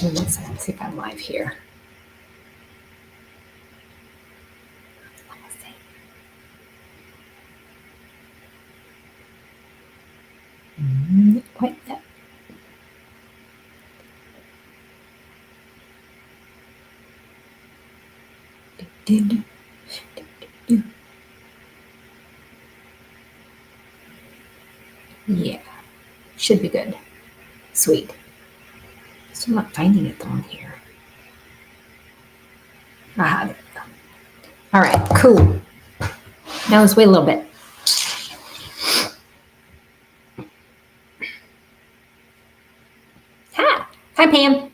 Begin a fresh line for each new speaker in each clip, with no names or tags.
Let's see if I'm live here. Quite yet. Yeah, should be good. Sweet. Still not finding it on here. Ah, there we go. All right, cool. Now let's wait a little bit. Hi, Pam.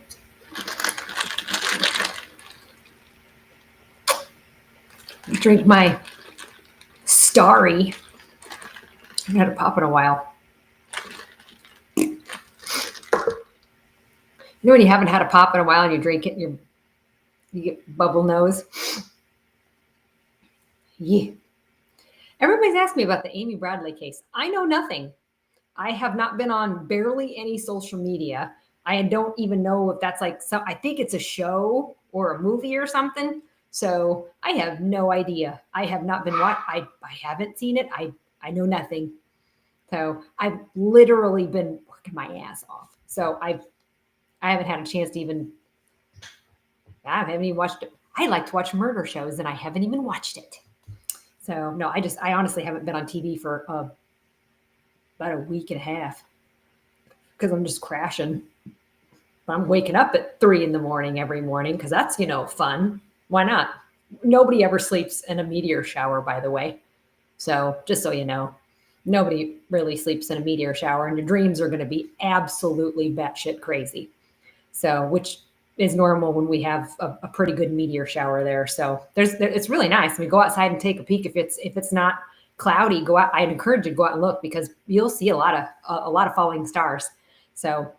Drink my Starry. I haven't had a pop in a while. You know when you haven't had a pop in a while and you drink it and you get bubble nose? Yeah. Everybody's asked me about the Amy Bradley case. I know nothing. I have not been on barely any social media. I don't even know if that's like some, I think it's a show or a movie or something. So I have no idea. I have not been I haven't seen it. I know nothing. So I've literally been working my ass off. So I haven't had a chance to even I haven't even watched it. I like to watch murder shows and I haven't even watched it. So no, I honestly haven't been on TV for about a week and a half because I'm just crashing. I'm waking up at 3 in the morning every morning because that's, fun. Why not? Nobody ever sleeps in a meteor shower, by the way. So just so you know, nobody really sleeps in a meteor shower, and your dreams are going to be absolutely batshit crazy. So, which is normal when we have a pretty good meteor shower there. So it's really nice. I mean, go outside and take a peek. If it's not cloudy, go out. I'd encourage you to go out and look because you'll see a lot of falling stars. So,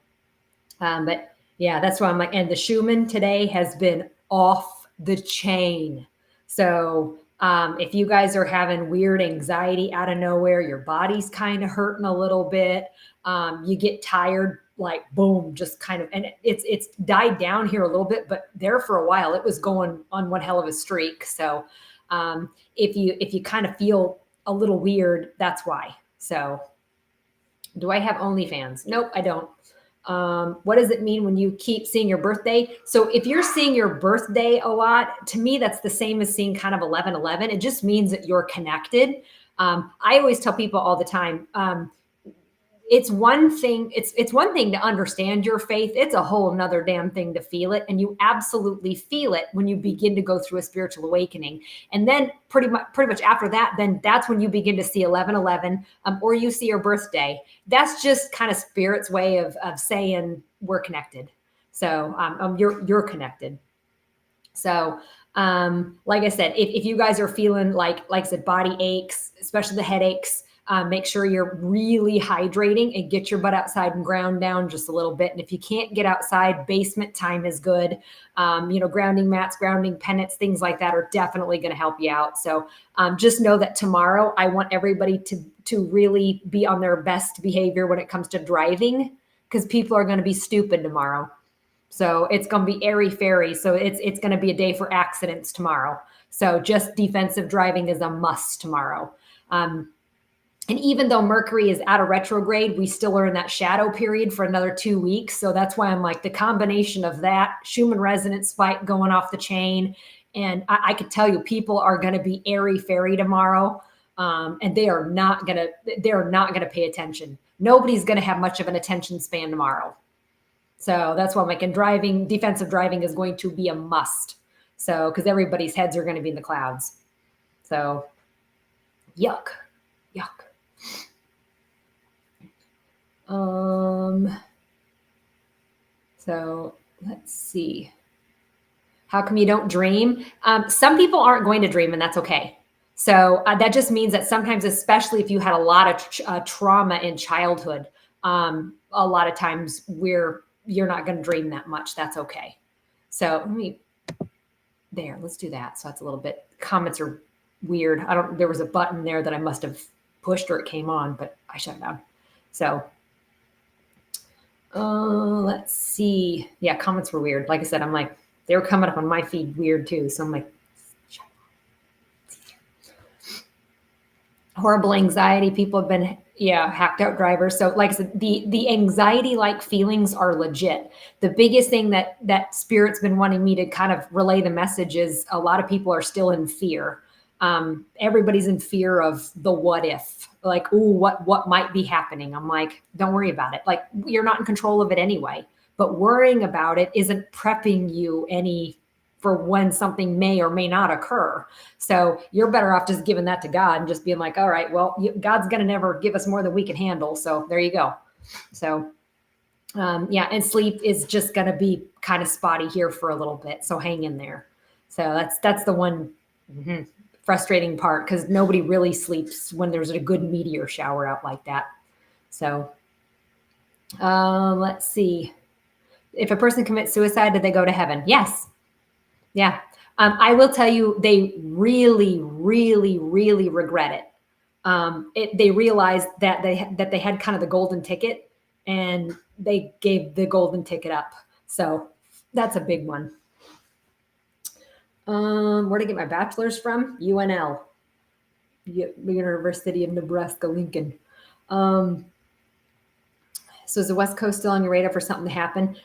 but yeah, that's why I'm like, and the Schumann today has been off the chain. So if you guys are having weird anxiety out of nowhere, your body's kind of hurting a little bit, you get tired, like boom, just kind of, and it's died down here a little bit, but there for a while it was going on one hell of a streak. So if you kind of feel a little weird, that's why. So do I have OnlyFans? Nope, I don't. What does it mean when you keep seeing your birthday? So if you're seeing your birthday a lot, to me, that's the same as seeing kind of 11:11. It just means that you're connected. I always tell people all the time, it's one thing, it's one thing to understand your faith. It's a whole nother damn thing to feel it. And you absolutely feel it when you begin to go through a spiritual awakening. And then pretty much after that, then that's when you begin to see 11:11, or you see your birthday. That's just kind of spirit's way of saying we're connected. So you're connected. So like I said, if you guys are feeling like I said, body aches, especially the headaches, make sure you're really hydrating and get your butt outside and ground down just a little bit. And if you can't get outside, basement time is good. Grounding mats, grounding pennants, things like that are definitely going to help you out. So just know that tomorrow I want everybody to really be on their best behavior when it comes to driving because people are going to be stupid tomorrow. So it's going to be airy fairy. So it's going to be a day for accidents tomorrow. So just defensive driving is a must tomorrow. And even though Mercury is out of retrograde, we still are in that shadow period for another 2 weeks. So that's why I'm like the combination of that Schumann resonance spike going off the chain. And I could tell you people are going to be airy fairy tomorrow. And they're not going to pay attention. Nobody's going to have much of an attention span tomorrow. So that's why I'm like, in defensive driving is going to be a must. So, because everybody's heads are going to be in the clouds. So, yuck. So let's see. How come you don't dream? Some people aren't going to dream, and that's okay. So that just means that sometimes, especially if you had a lot of trauma in childhood, a lot of times you're not going to dream that much. That's okay. So let's do that. So that's a little bit, comments are weird. There was a button there that I must have pushed or it came on, but I shut it down. So, Let's see. Yeah, comments were weird. Like I said, I'm like, they were coming up on my feed weird too. So I'm like, horrible anxiety. People have been, hacked out drivers. So like I said, the anxiety like feelings are legit. The biggest thing that Spirit's been wanting me to kind of relay the message is a lot of people are still in fear. Everybody's in fear of the what if, like, ooh, what might be happening. I'm like, don't worry about it. Like, you're not in control of it anyway. But worrying about it isn't prepping you any for when something may or may not occur. So you're better off just giving that to God and just being like, all right, well, God's going to never give us more than we can handle. So there you go. So and sleep is just going to be kind of spotty here for a little bit. So hang in there. So that's the one frustrating part, because nobody really sleeps when there's a good meteor shower out like that. So let's see. If a person commits suicide, did they go to heaven? Yes. Yeah. I will tell you, they really, really, really regret it. They realized that they had kind of the golden ticket, and they gave the golden ticket up. So that's a big one. Where to get my bachelor's from? UNL, University of Nebraska, Lincoln. So is the West Coast still on your radar for something to happen?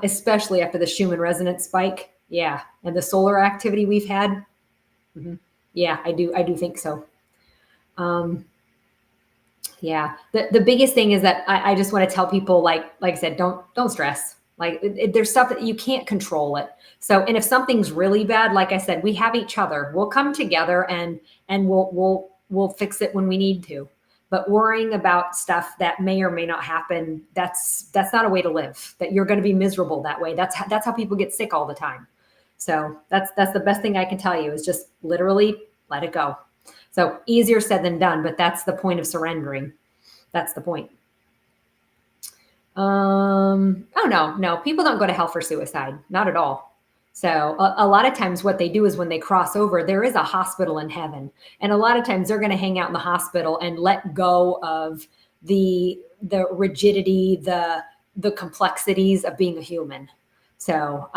Especially after the Schumann resonance spike. Yeah. And the solar activity we've had. Yeah, I do think so. Yeah. The biggest thing is that I just want to tell people, like I said, don't stress. Like, there's stuff that you can't control it. So, and if something's really bad, like I said, we have each other. We'll come together and we'll fix it when we need to. But worrying about stuff that may or may not happen, that's not a way to live. That you're going to be miserable that way. That's how people get sick all the time. So that's the best thing I can tell you, is just literally let it go. So easier said than done, but that's the point of surrendering. That's the point. Oh no, people don't go to hell for suicide. Not at all. So a lot of times what they do is, when they cross over, there is a hospital in heaven. And a lot of times they're going to hang out in the hospital and let go of the rigidity, the complexities of being a human. So,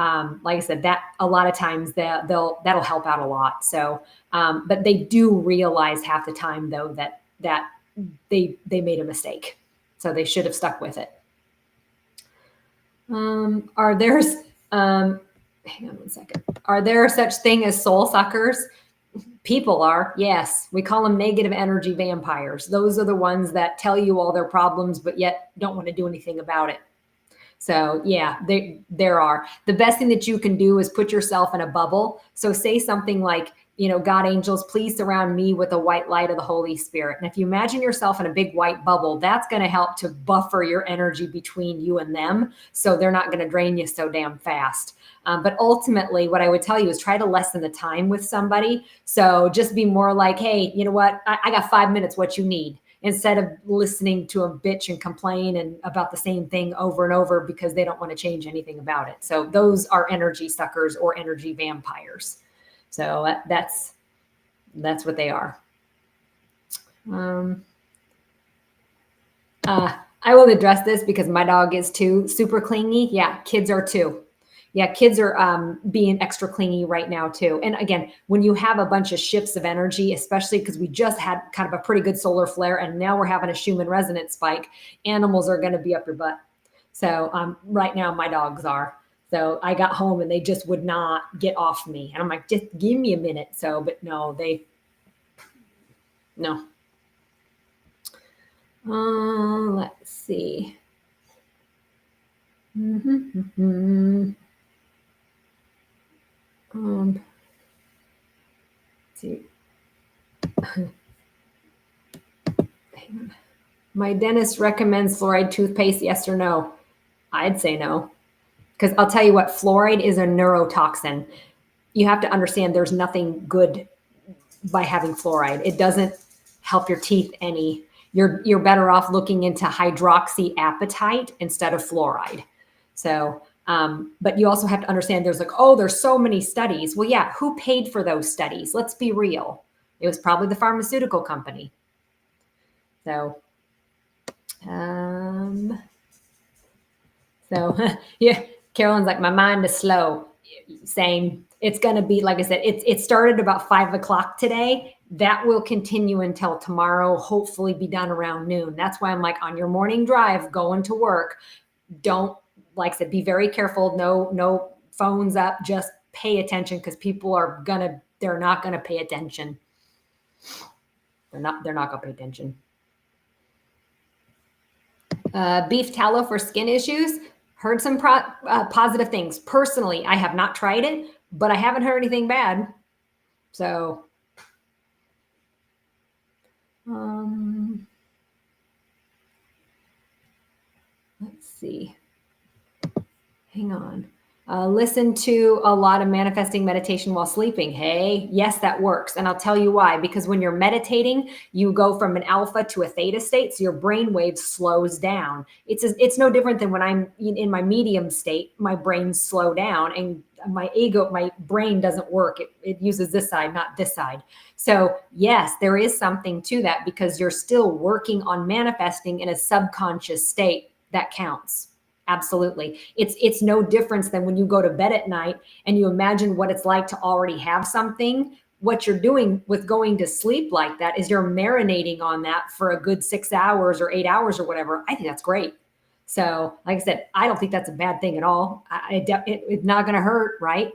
like I said, that a lot of times that'll help out a lot. So, but they do realize half the time though that they made a mistake, so they should have stuck with it. Are there hang on one second. Are there such thing as soul suckers? People are, yes. We call them negative energy vampires. Those are the ones that tell you all their problems, but yet don't want to do anything about it. So yeah, there are. The best thing that you can do is put yourself in a bubble. So say something like, God, angels, please surround me with the white light of the Holy Spirit. And if you imagine yourself in a big white bubble, that's going to help to buffer your energy between you and them, so they're not going to drain you so damn fast. But ultimately, what I would tell you is try to lessen the time with somebody. So just be more like, hey, you know what? I got 5 minutes. What you need? Instead of listening to them bitch and complain and about the same thing over and over because they don't want to change anything about it. So those are energy suckers or energy vampires. So that's what they are. I will address this because my dog is too super clingy. Yeah, kids are too. Yeah, kids are being extra clingy right now too. And again, when you have a bunch of shifts of energy, especially because we just had kind of a pretty good solar flare and now we're having a Schumann resonance spike, animals are going to be up your butt. So right now my dogs are. So I got home and they just would not get off me. And I'm like, just give me a minute. So, but no. Let's see. See. My dentist recommends fluoride toothpaste, yes or no? I'd say no. Because I'll tell you what, fluoride is a neurotoxin. You have to understand there's nothing good by having fluoride. It doesn't help your teeth any. You're better off looking into hydroxyapatite instead of fluoride. So, but you also have to understand there's there's so many studies. Well, yeah, who paid for those studies? Let's be real. It was probably the pharmaceutical company. So, So yeah, Carolyn's like, my mind is slow. Same. It's going to be, like I said, it started about 5 o'clock today. That will continue until tomorrow, hopefully be done around noon. That's why I'm like, on your morning drive going to work, don't, like I said, be very careful. No phones up, just pay attention, because people are they're not gonna pay attention. They're not gonna pay attention. Beef tallow for skin issues. Heard some positive things. Personally, I have not tried it, but I haven't heard anything bad. So, let's see. Hang on. Listen to a lot of manifesting meditation while sleeping. Hey, yes, that works. And I'll tell you why. Because when you're meditating, you go from an alpha to a theta state. So your brain wave slows down. It's no different than when I'm in my medium state, my brain slow down and my brain doesn't work. It uses this side, not this side. So yes, there is something to that, because you're still working on manifesting in a subconscious state. That counts. Absolutely. It's no difference than when you go to bed at night and you imagine what it's like to already have something. What you're doing with going to sleep like that is you're marinating on that for a good 6 hours or 8 hours or whatever. I think that's great. So, like I said, I don't think that's a bad thing at all. It's not going to hurt, right?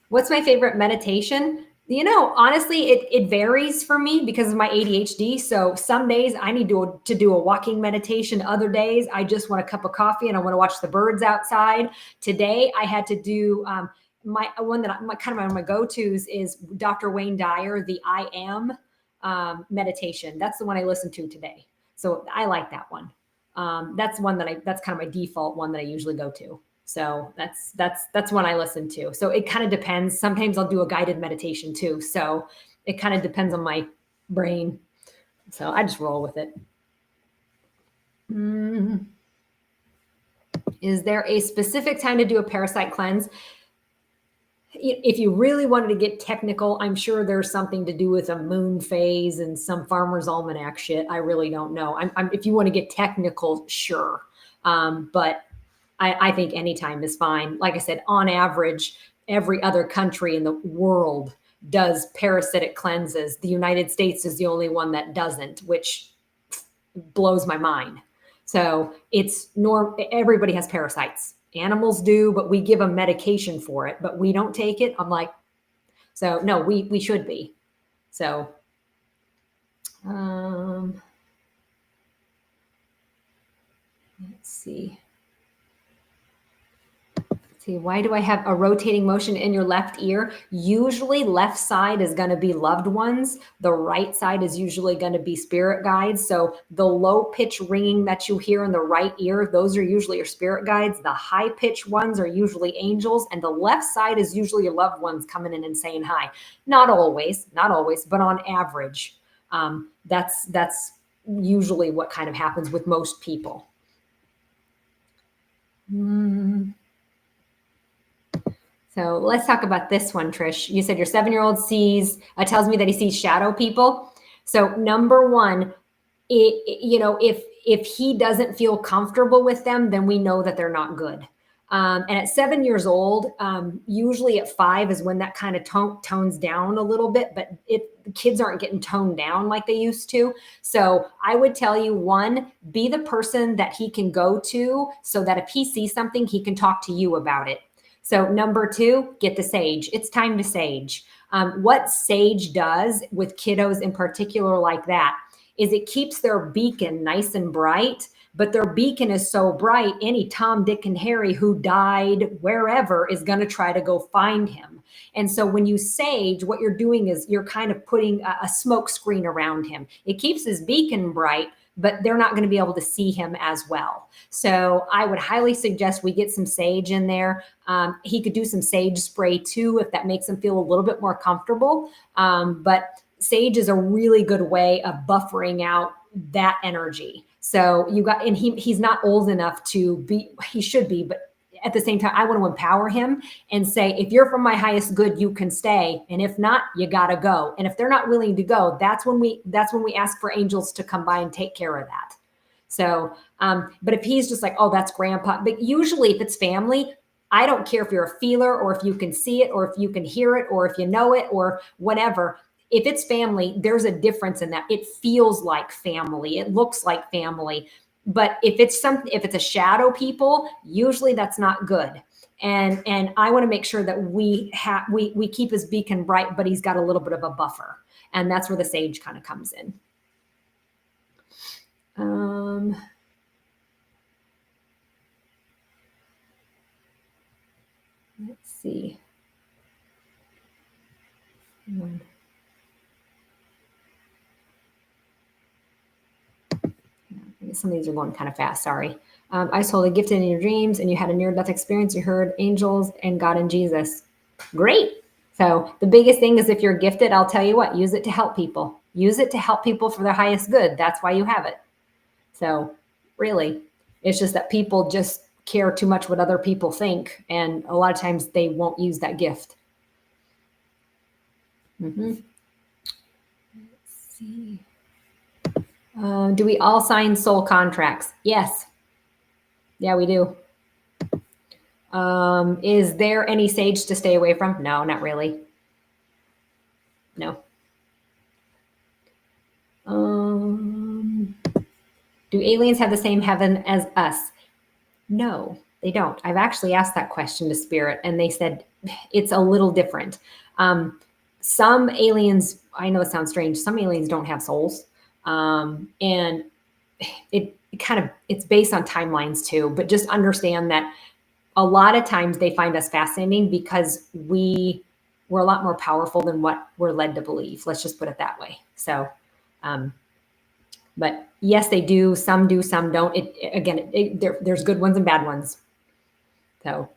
What's my favorite meditation? Honestly, it varies for me because of my ADHD. So some days I need to do a walking meditation. Other days I just want a cup of coffee and I want to watch the birds outside. Today I had to do my one that one of my go-tos is Dr. Wayne Dyer, the I Am meditation. That's the one I listened to today. So I like that one. That's one that's kind of my default one that I usually go to. So that's one I listen to. So it kind of depends. Sometimes I'll do a guided meditation too. So it kind of depends on my brain. So I just roll with it. Is there a specific time to do a parasite cleanse? If you really wanted to get technical, I'm sure there's something to do with a moon phase and some Farmer's Almanac shit. I really don't know. If you want to get technical, sure. But I think anytime is fine. Like I said, on average, every other country in the world does parasitic cleanses. The United States is the only one that doesn't, which blows my mind. So everybody has parasites. Animals do, but we give them medication for it, but we don't take it. I'm like, so no, we should be. So, let's see. Why do I have a rotating motion in your left ear? Usually left side is going to be loved ones. The right side is usually going to be spirit guides. So the low pitch ringing that you hear in the right ear, those are usually your spirit guides. The high pitch ones are usually angels. And the left side is usually your loved ones coming in and saying hi. Not always, but on average, that's usually what kind of happens with most people. So let's talk about this one, Trish. You said your 7-year-old tells me that he sees shadow people. So number one, if he doesn't feel comfortable with them, then we know that they're not good. And at 7 years old, usually at 5 is when that kind of tones down a little bit, but the kids aren't getting toned down like they used to. So I would tell you, one, be the person that he can go to so that if he sees something, he can talk to you about it. So number 2, get the sage. It's time to sage. What sage does with kiddos in particular like that is it keeps their beacon nice and bright, but their beacon is so bright, any Tom, Dick, and Harry who died wherever is going to try to go find him. And so when you sage, what you're doing is you're kind of putting a smoke screen around him. It keeps his beacon bright, but they're not going to be able to see him as well. So I would highly suggest we get some sage in there. He could do some sage spray too, if that makes him feel a little bit more comfortable. But sage is a really good way of buffering out that energy. So he's not old enough to be, he should be, but at the same time, I want to empower him and say, if you're from my highest good, you can stay. And if not, you got to go. And if they're not willing to go, that's when we ask for angels to come by and take care of that. So, but if he's just like, oh, that's grandpa, but usually if it's family, I don't care if you're a feeler or if you can see it or if you can hear it or if you know it or whatever. If it's family, there's a difference in that. It feels like family. It looks like family. But if it's a shadow people, usually that's not good. And I want to make sure that we keep his beacon bright, but he's got a little bit of a buffer. And that's where the sage kind of comes in. Let's see. Some of these are going kind of fast. Sorry. I was told a gifted in your dreams and you had a near-death experience. You heard angels and God and Jesus. Great. So the biggest thing is if you're gifted, I'll tell you what, use it to help people. Use it to help people for their highest good. That's why you have it. So really, it's just that people just care too much what other people think. And a lot of times they won't use that gift. Let's see. Do we all sign soul contracts? Yes. Yeah, we do. Is there any sage to stay away from? No, not really. No. Do aliens have the same heaven as us? No, they don't. I've actually asked that question to Spirit, and they said it's a little different. Some aliens, I know it sounds strange, some aliens don't have souls. And it's based on timelines too, but just understand that a lot of times they find us fascinating because we're a lot more powerful than what we're led to believe. Let's just put it that way. So, but yes, they do. Some do, some don't. There's good ones and bad ones. So,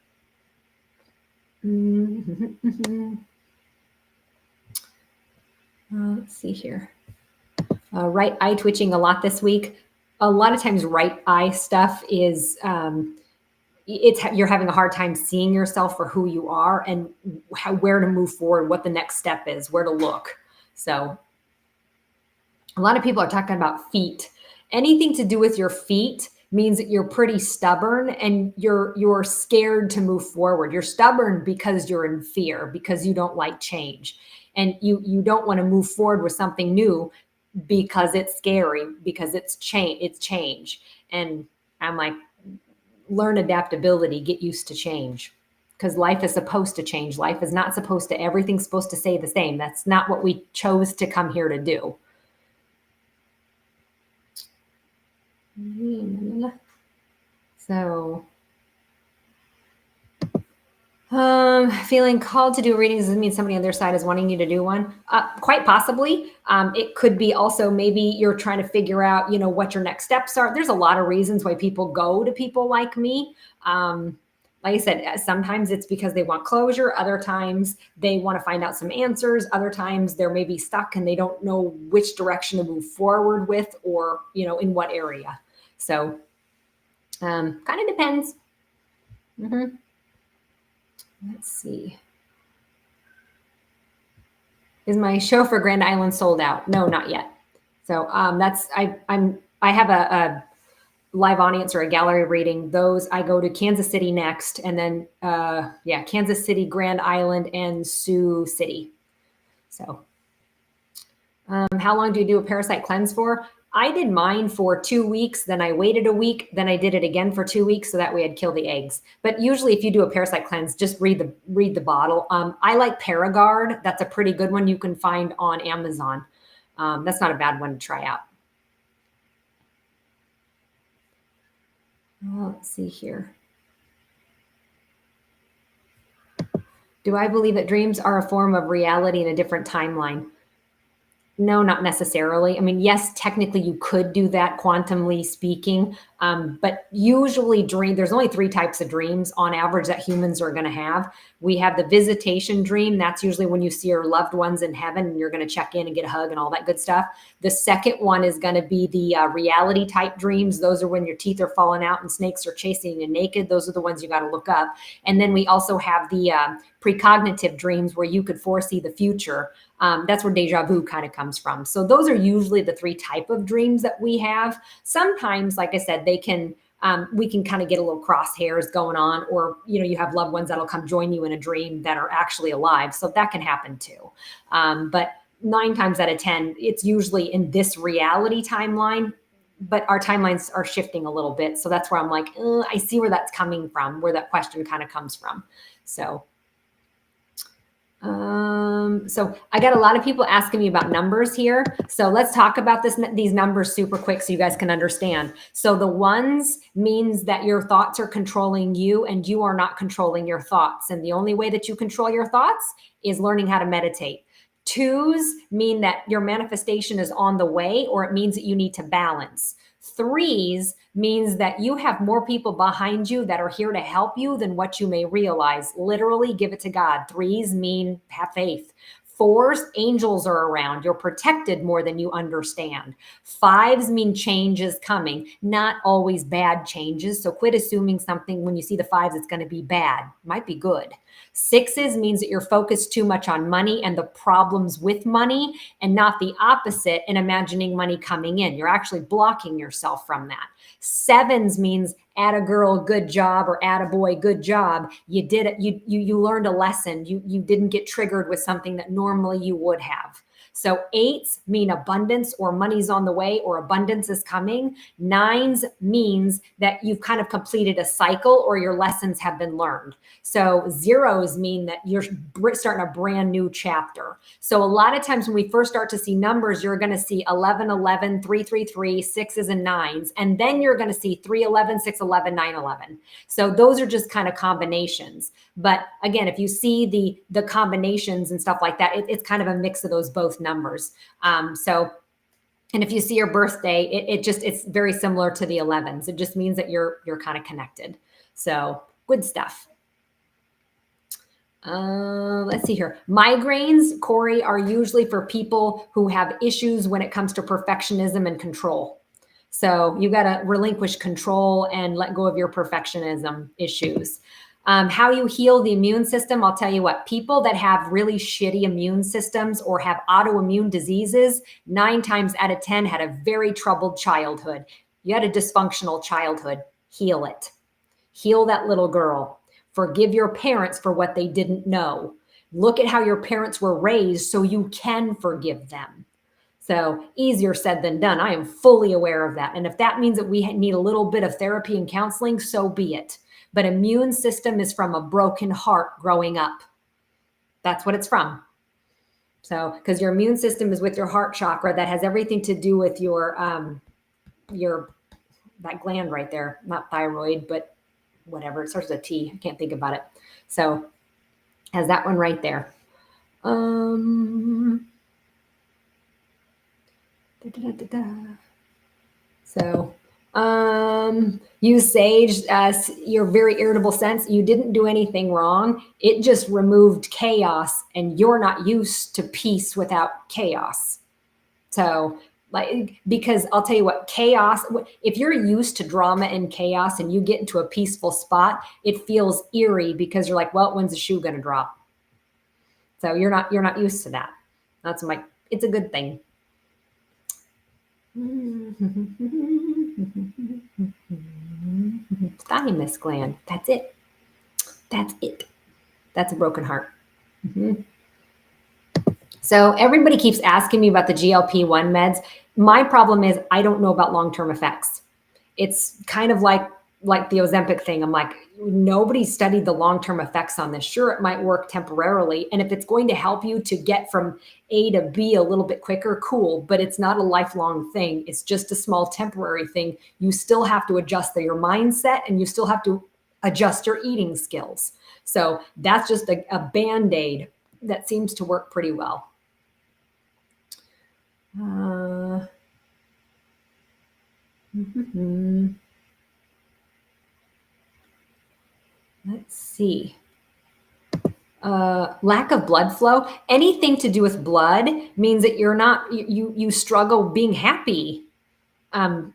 let's see here. Right eye twitching a lot this week. A lot of times right eye stuff is, you're having a hard time seeing yourself for who you are and where to move forward, what the next step is, where to look. So a lot of people are talking about feet. Anything to do with your feet means that you're pretty stubborn and you're scared to move forward. You're stubborn because you're in fear, because you don't like change. And you don't want to move forward with something new because it's scary, because it's change. And I'm like, learn adaptability, get used to change, because life is supposed to change. Life is not supposed to, everything's supposed to stay the same. That's not what we chose to come here to do. So, feeling called to do readings doesn't mean somebody on their side is wanting you to do one. Quite possibly. It could be also maybe you're trying to figure out, what your next steps are. There's a lot of reasons why people go to people like me. Like I said, sometimes it's because they want closure. Other times they want to find out some answers. Other times they're maybe stuck and they don't know which direction to move forward with, or, in what area. So, kind of depends. Let's see. Is my show for Grand Island sold out? No, not yet. So I have a live audience or a gallery reading. Those I go to Kansas City next, and then Kansas City, Grand Island, and Sioux City. So, how long do you do a parasite cleanse for? I did mine for 2 weeks, then I waited a week, then I did it again for 2 weeks, so that way I'd kill the eggs. But usually if you do a parasite cleanse, just read the bottle. I like Paragard. That's a pretty good one you can find on Amazon. That's not a bad one to try out. Let's see here. Do I believe that dreams are a form of reality in a different timeline? No, not necessarily. I mean, yes, technically you could do that, quantumly speaking, but usually there's only 3 types of dreams on average that humans are going to have. We have the visitation dream. That's usually when you see your loved ones in heaven and you're going to check in and get a hug and all that good stuff. The second one is going to be the reality type dreams. Those are when your teeth are falling out and snakes are chasing you naked. Those are the ones you got to look up. And then we also have the precognitive dreams where you could foresee the future. That's where deja vu kind of comes from. So those are usually the 3 type of dreams that we have. Sometimes, like I said, they can we can kind of get a little crosshairs going on, or you have loved ones that'll come join you in a dream that are actually alive. So that can happen too. But 9 times out of 10, it's usually in this reality timeline, but our timelines are shifting a little bit. So that's where I'm like, I see where that's coming from, where that question kind of comes from. So I got a lot of people asking me about numbers here. So let's talk about these numbers super quick so you guys can understand. So the 1s means that your thoughts are controlling you and you are not controlling your thoughts. And the only way that you control your thoughts is learning how to meditate. 2s mean that your manifestation is on the way, or it means that you need to balance. 3s means that you have more people behind you that are here to help you than what you may realize. Literally, give it to God. 3s mean have faith. 4s, angels are around. You're protected more than you understand. 5s mean change is coming, not always bad changes. So quit assuming something when you see the 5s, it's going to be bad. Might be good. 6s means that you're focused too much on money and the problems with money, and not the opposite and imagining money coming in. You're actually blocking yourself from that. 7s means add a girl, good job, or add a boy, good job. You did it. You learned a lesson. You didn't get triggered with something that normally you would have. So 8s mean abundance, or money's on the way, or abundance is coming. 9s means that you've kind of completed a cycle, or your lessons have been learned. So 0s mean that you're starting a brand new chapter. So a lot of times when we first start to see numbers, you're going to see 11, 11, 3, 3, 3, 6s and 9s. And then you're going to see 3, 11, 6, 11, 9, 11. So those are just kind of combinations. But again, if you see the combinations and stuff like that, it's kind of a mix of those both numbers. And if you see your birthday, it's very similar to the 11s. It just means that you're kind of connected. So good stuff. Let's see here. Migraines, Corey, are usually for people who have issues when it comes to perfectionism and control. So you got to relinquish control and let go of your perfectionism issues. How you heal the immune system, I'll tell you what, people that have really shitty immune systems or have autoimmune diseases, 9 times out of 10 had a very troubled childhood. You had a dysfunctional childhood. Heal it. Heal that little girl. Forgive your parents for what they didn't know. Look at how your parents were raised so you can forgive them. So easier said than done. I am fully aware of that. And if that means that we need a little bit of therapy and counseling, so be it. But immune system is from a broken heart growing up. That's what it's from. So, because your immune system is with your heart chakra, that has everything to do with your that gland right there, not thyroid, but whatever. It starts with a T. I can't think about it. So, has that one right there. So, use sage as your very irritable sense. You didn't do anything wrong. It just removed chaos, and you're not used to peace without chaos. So, because I'll tell you what, chaos, if you're used to drama and chaos and you get into a peaceful spot, it feels eerie because you're like, well, when's the shoe going to drop? So you're not used to that. That's it's a good thing. Thymus gland. That's it. That's it. That's a broken heart. So everybody keeps asking me about the GLP-1 meds. My problem is I don't know about long-term effects. It's kind of like the Ozempic thing. I'm like, nobody studied the long-term effects on this. Sure, it might work temporarily. And if it's going to help you to get from A to B a little bit quicker, cool. But it's not a lifelong thing. It's just a small temporary thing. You still have to adjust your mindset, and you still have to adjust your eating skills. So that's just a Band-Aid that seems to work pretty well. Let's see. Lack of blood flow. Anything to do with blood means that you struggle being happy.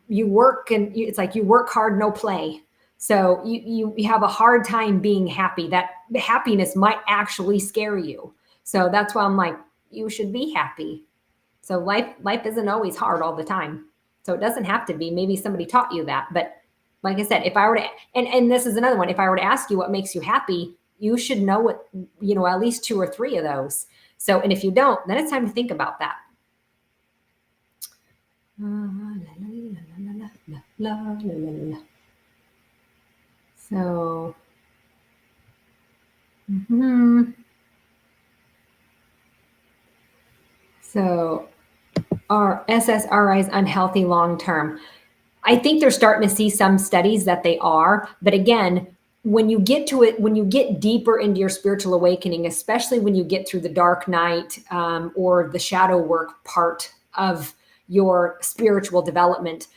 You work and it's like you work hard, no play. So you have a hard time being happy. That happiness might actually scare you. So that's why I'm like, you should be happy. So life isn't always hard all the time. So it doesn't have to be. Maybe somebody taught you that. But like I said, if I were to, and this is another one, if I were to ask you what makes you happy, you should know what, at least 2 or 3 of those. So, and if you don't, then it's time to think about that. So, so are SSRIs unhealthy long term? I think they're starting to see some studies that they are, but again, when you get to it, when you get deeper into your spiritual awakening, especially when you get through the dark night or the shadow work part of your spiritual development,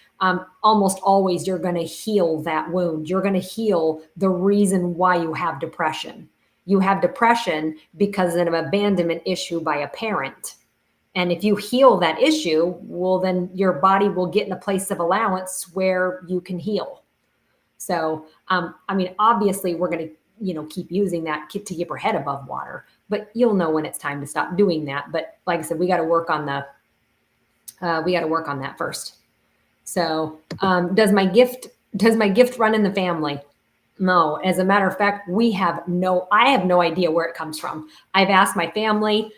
almost always you're going to heal that wound. You're going to heal the reason why you have depression. You have depression because of an abandonment issue by a parent. And if you heal that issue, well, then your body will get in a place of allowance where you can heal. So, I mean, obviously we're going to, keep using that to keep our head above water, but you'll know when it's time to stop doing that. But like I said, we got to work on that first. So, does my gift run in the family? No. As a matter of fact, I have no idea where it comes from. I've asked my family.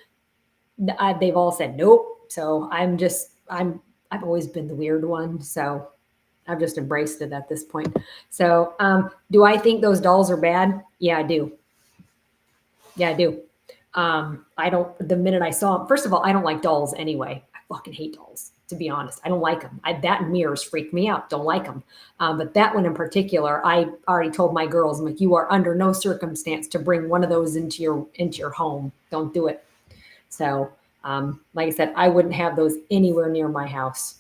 They've all said nope. So I've always been the weird one. So I've just embraced it at this point. So do I think those dolls are bad? Yeah, I do. Yeah, I do. The minute I saw them, first of all, I don't like dolls anyway. I fucking hate dolls, to be honest. I don't like them. That and mirrors freak me out. Don't like them. But that one in particular, I already told my girls, I'm like, you are under no circumstance to bring one of those into your home. Don't do it. So, like I said, I wouldn't have those anywhere near my house.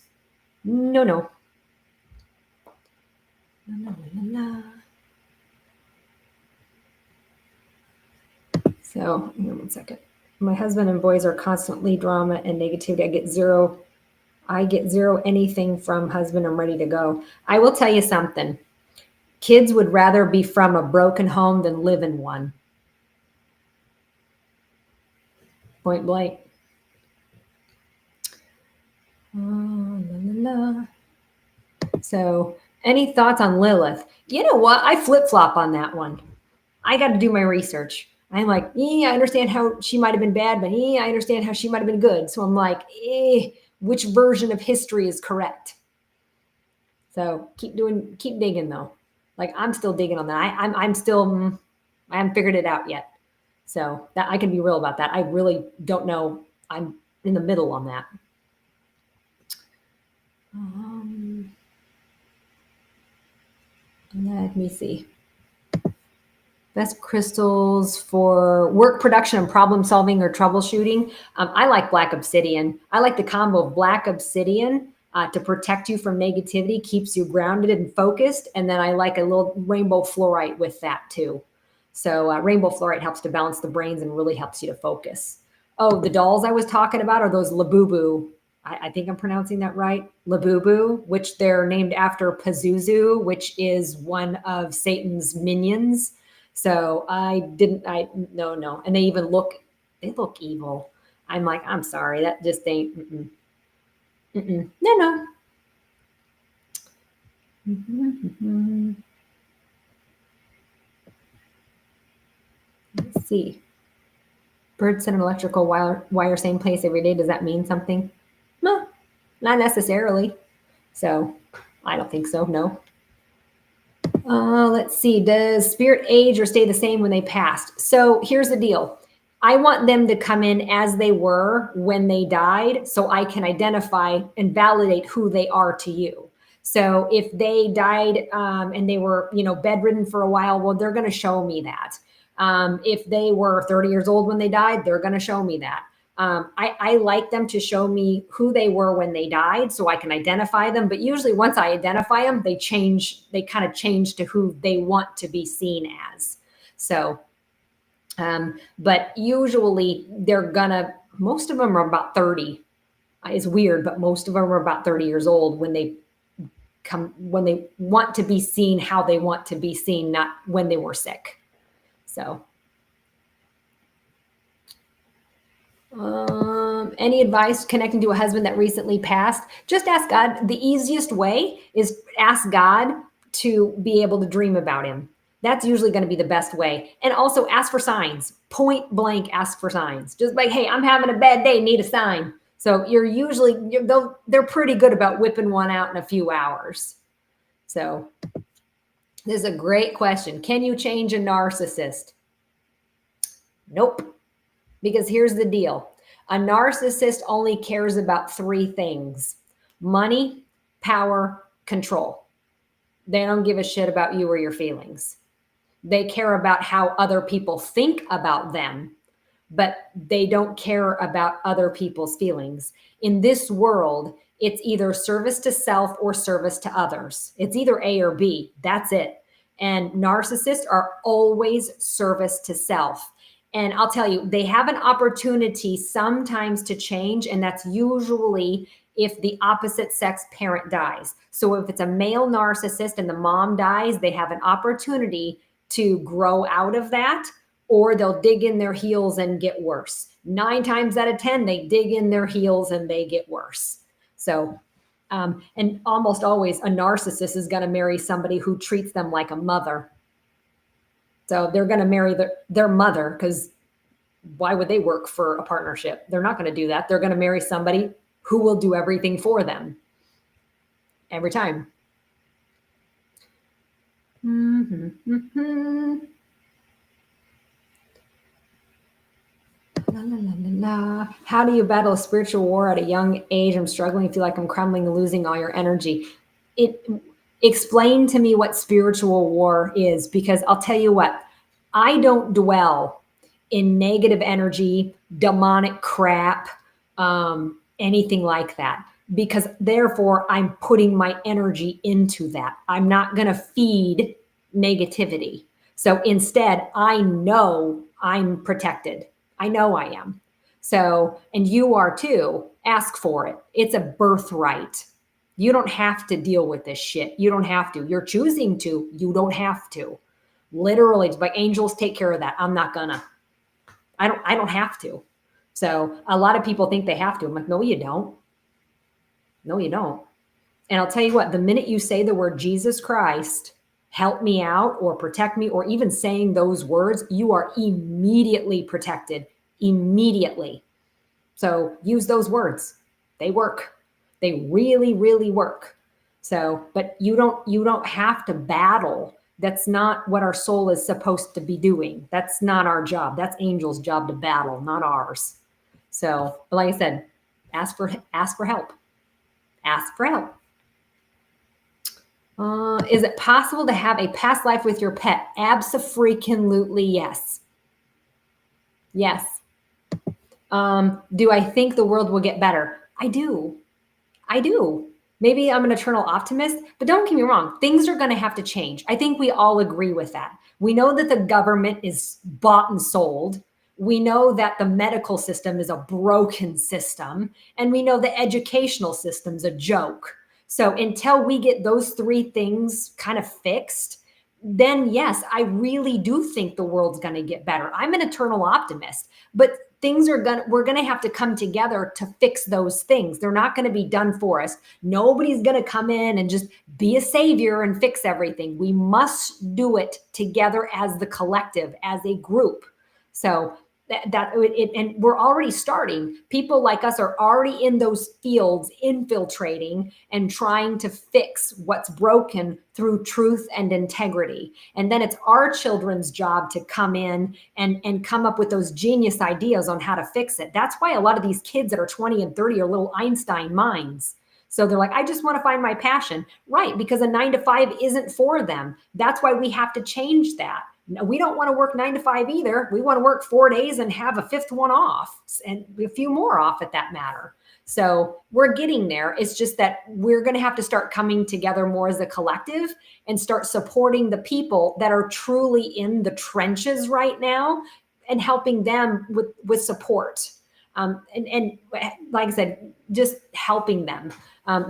No. So, here, 1 second. My husband and boys are constantly drama and negativity. I get zero anything from husband. I'm ready to go. I will tell you something. Kids would rather be from a broken home than live in one. Point blank. So, any thoughts on Lilith? You know what? I flip-flop on that one. I got to do my research. I'm like, I understand how she might have been bad, but I understand how she might have been good. So I'm like, which version of history is correct? So keep digging though. Like I'm still digging on that. I haven't figured it out yet. So that I can be real about that. I really don't know. I'm in the middle on that. Let me see. Best crystals for work production and problem solving or troubleshooting. I like black obsidian. I like the combo of black obsidian to protect you from negativity, keeps you grounded and focused. And then I like a little rainbow fluorite with that too. So rainbow fluorite helps to balance the brains and really helps you to focus. Oh, the dolls I was talking about are those Labubu. I think I'm pronouncing that right. Labubu, which they're named after Pazuzu, which is one of Satan's minions. So no. And they look evil. I'm like, I'm sorry, that just ain't, no. Let's see. Birds set an electrical wire same place every day. Does that mean something? No, not necessarily. So I don't think so, no. Let's see. Does spirit age or stay the same when they passed? So here's the deal. I want them to come in as they were when they died so I can identify and validate who they are to you. So if they died and they were, bedridden for a while, well, they're going to show me that. If they were 30 years old when they died, they're going to show me that. I like them to show me who they were when they died so I can identify them. But usually once I identify them, they kind of change to who they want to be seen as. So, but usually most of them are about 30. It's weird, but most of them are about 30 years old when they when they want to be seen how they want to be seen, not when they were sick. So any advice connecting to a husband that recently passed? Just ask God. The easiest way is ask God to be able to dream about him. That's usually going to be the best way. And also ask for signs. Point blank, ask for signs. Just like, hey, I'm having a bad day, need a sign. So they're pretty good about whipping one out in a few hours. So this is a great question. Can you change a narcissist? Nope. Because here's the deal. A narcissist only cares about three things: money, power, control. They don't give a shit about you or your feelings. They care about how other people think about them, but they don't care about other people's feelings. In this world, it's either service to self or service to others. It's either A or B. That's it. And narcissists are always service to self. And I'll tell you, they have an opportunity sometimes to change, and that's usually if the opposite sex parent dies. So if it's a male narcissist and the mom dies, they have an opportunity to grow out of that, or they'll dig in their heels and get worse. 9 times out of 10, they dig in their heels and they get worse. So, and almost always a narcissist is going to marry somebody who treats them like a mother. So they're going to marry their mother, because why would they work for a partnership? They're not going to do that. They're going to marry somebody who will do everything for them every time. La, la, la, la, la. How do you battle a spiritual war at a young age? I'm struggling, feel like I'm crumbling and losing all your energy. Explain to me what spiritual war is, because I'll tell you what, I don't dwell in negative energy, demonic crap, anything like that, because therefore I'm putting my energy into that. I'm not going to feed negativity. So instead, I know I'm protected. I know I am. So, and you are too. Ask for it. It's a birthright. You don't have to deal with this shit. You don't have to. You're choosing to. You don't have to. Literally, it's like angels take care of that. I'm not gonna. I don't have to. So a lot of people think they have to. I'm like, no, you don't. No, you don't. And I'll tell you what, the minute you say the word Jesus Christ, help me out, or protect me, or even saying those words, you are immediately protected. Immediately. So use those words. They work. They really, really work. So, but you don't have to battle. That's not what our soul is supposed to be doing. That's not our job. That's angels' job to battle, not ours. So, but like I said, ask for help. Ask for help. Is it possible to have a past life with your pet? Abso-freaking-lutely yes. Yes. Do I think the world will get better? I do. Maybe I'm an eternal optimist, but don't get me wrong. Things are going to have to change. I think we all agree with that. We know that the government is bought and sold. We know that the medical system is a broken system. And we know the educational system's a joke. So until we get those three things kind of fixed, then yes, I really do think the world's going to get better. I'm an eternal optimist, but we're going to have to come together to fix those things. They're not going to be done for us. Nobody's going to come in and just be a savior and fix everything. We must do it together as the collective, as a group. So and we're already starting. People like us are already in those fields, infiltrating and trying to fix what's broken through truth and integrity. And then it's our children's job to come in and come up with those genius ideas on how to fix it. That's why a lot of these kids that are 20 and 30 are little Einstein minds. So they're like, I just want to find my passion. Right, because a 9 to 5 isn't for them. That's why we have to change that. No, we don't want to work 9 to 5 either. We want to work 4 days and have a fifth one off, and a few more off at that matter. So we're getting there. It's just that we're going to have to start coming together more as a collective and start supporting the people that are truly in the trenches right now and helping them with support. And like I said, just helping them.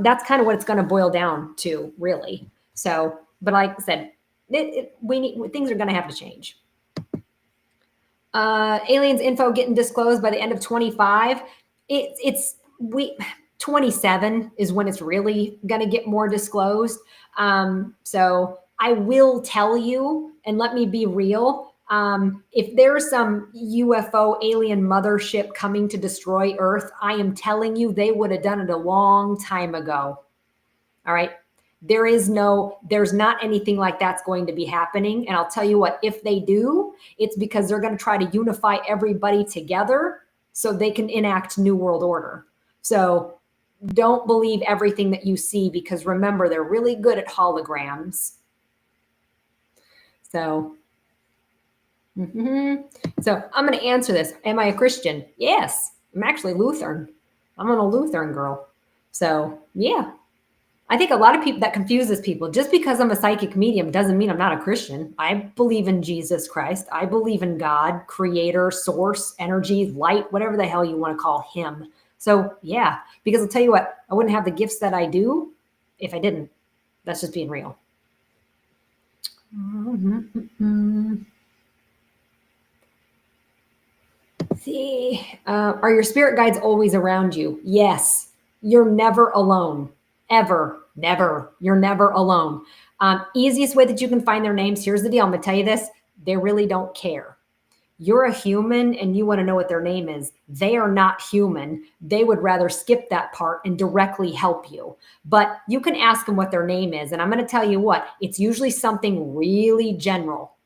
That's kind of what it's going to boil down to, really. So, but like I said, things are going to have to change. Aliens info getting disclosed by the end of 25. It's 27 is when it's really going to get more disclosed. So I will tell you, and let me be real. If there's some UFO alien mothership coming to destroy Earth, I am telling you, they would have done it a long time ago. All right. There's not anything like that's going to be happening. And I'll tell you what, if they do, it's because they're going to try to unify everybody together so they can enact New World Order. So don't believe everything that you see, because remember, they're really good at holograms. So, so I'm going to answer this. Am I a Christian? Yes, I'm actually Lutheran. I'm a Lutheran girl. So yeah. I think a lot of people, that confuses people. Just because I'm a psychic medium doesn't mean I'm not a Christian. I believe in Jesus Christ. I believe in God, creator, source, energy, light, whatever the hell you want to call him. So yeah, because I'll tell you what, I wouldn't have the gifts that I do if I didn't. That's just being real. See, are your spirit guides always around you? Yes. You're never alone. Ever. Never. You're never alone. Easiest way that you can find their names, here's the deal. I'm going to tell you this. They really don't care. You're a human and you want to know what their name is. They are not human. They would rather skip that part and directly help you. But you can ask them what their name is. And I'm going to tell you what, it's usually something really general.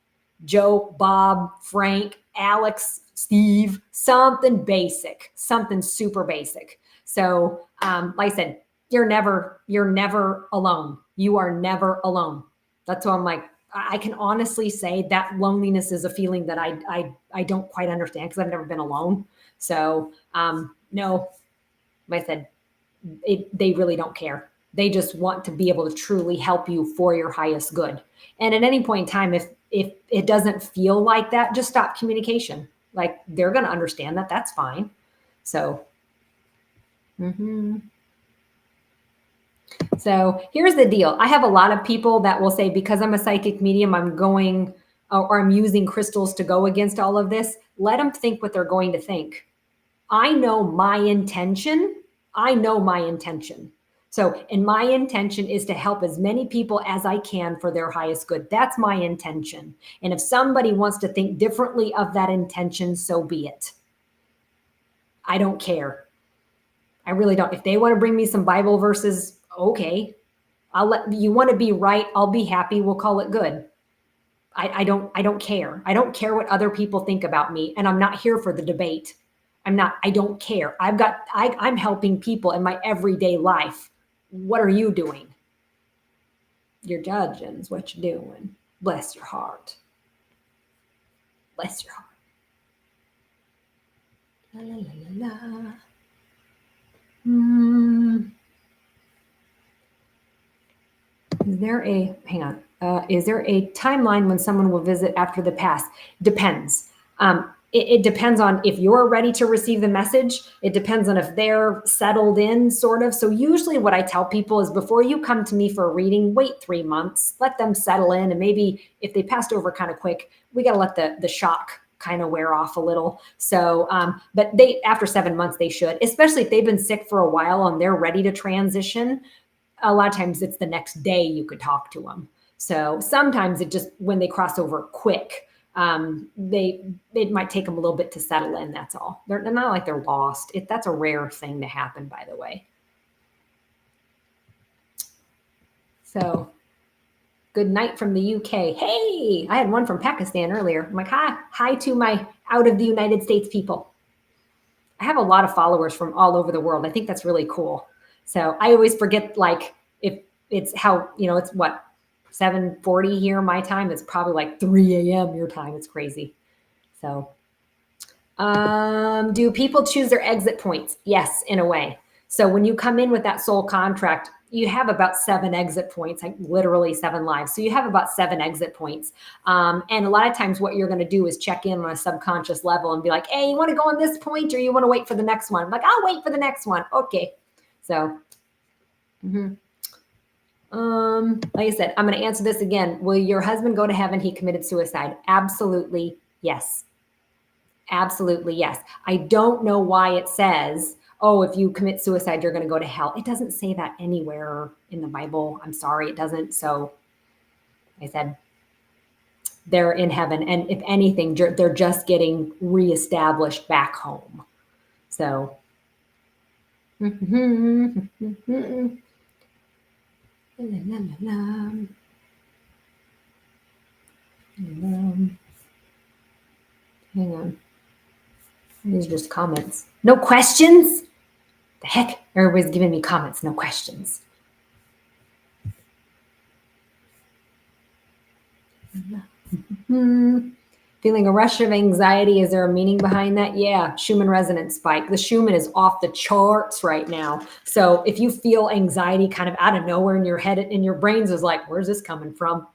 Joe, Bob, Frank, Alex, Steve, something basic, something super basic. So like I said, you're never alone. You are never alone. That's why I'm like, I can honestly say that loneliness is a feeling that I don't quite understand, because I've never been alone. So no, like I said, they really don't care. They just want to be able to truly help you for your highest good. And at any point in time, if it doesn't feel like that, just stop communication. Like, they're going to understand that. That's fine. So, So here's the deal. I have a lot of people that will say, because I'm a psychic medium, I'm going or I'm using crystals to go against all of this. Let them think what they're going to think. I know my intention. So, and my intention is to help as many people as I can for their highest good. That's my intention. And if somebody wants to think differently of that intention, so be it. I don't care. I really don't. If they want to bring me some Bible verses, okay. You want to be right. I'll be happy. We'll call it good. I don't care. I don't care what other people think about me. And I'm not here for the debate. I don't care. I'm helping people in my everyday life. What are you doing? You're judging is what you're doing. Bless your heart. Bless your heart. La, la, la, la, la. Is there a timeline when someone will visit after the pass? Depends. It depends on if you're ready to receive the message. It depends on if they're settled in, sort of. So usually what I tell people is, before you come to me for a reading, wait 3 months, let them settle in. And maybe if they passed over kind of quick, we got to let the shock kind of wear off a little. So, but after 7 months, they should, especially if they've been sick for a while and they're ready to transition. A lot of times it's the next day you could talk to them. So sometimes it just, when they cross over quick, it might take them a little bit to settle in. That's all. They're not like they're lost. That's a rare thing to happen, by the way. So good night from the UK. Hey, I had one from Pakistan earlier. I'm like, hi to my out of the United States people. I have a lot of followers from all over the world. I think that's really cool. So I always forget, like, if it's how, it's what, 7:40 here my time. It's probably like 3 a.m. your time. It's crazy. So do people choose their exit points? Yes, in a way. So when you come in with that soul contract, you have about 7 exit points, like literally 7 lives. So you have about 7 exit points. And a lot of times what you're going to do is check in on a subconscious level and be like, hey, you want to go on this point or you want to wait for the next one? I'm like, I'll wait for the next one. Okay. So, like I said, I'm going to answer this again. Will your husband go to heaven? He committed suicide. Absolutely. Yes. Absolutely. Yes. I don't know why it says, oh, if you commit suicide, you're going to go to hell. It doesn't say that anywhere in the Bible. I'm sorry, it doesn't. So I said, they're in heaven. And if anything, they're just getting reestablished back home. So. Hang on. These are just comments. No questions? The heck? Everybody's giving me comments, no questions. Feeling a rush of anxiety. Is there a meaning behind that? Yeah, Schumann resonance spike. The Schumann is off the charts right now. So if you feel anxiety kind of out of nowhere in your head, in your brains is like, where's this coming from?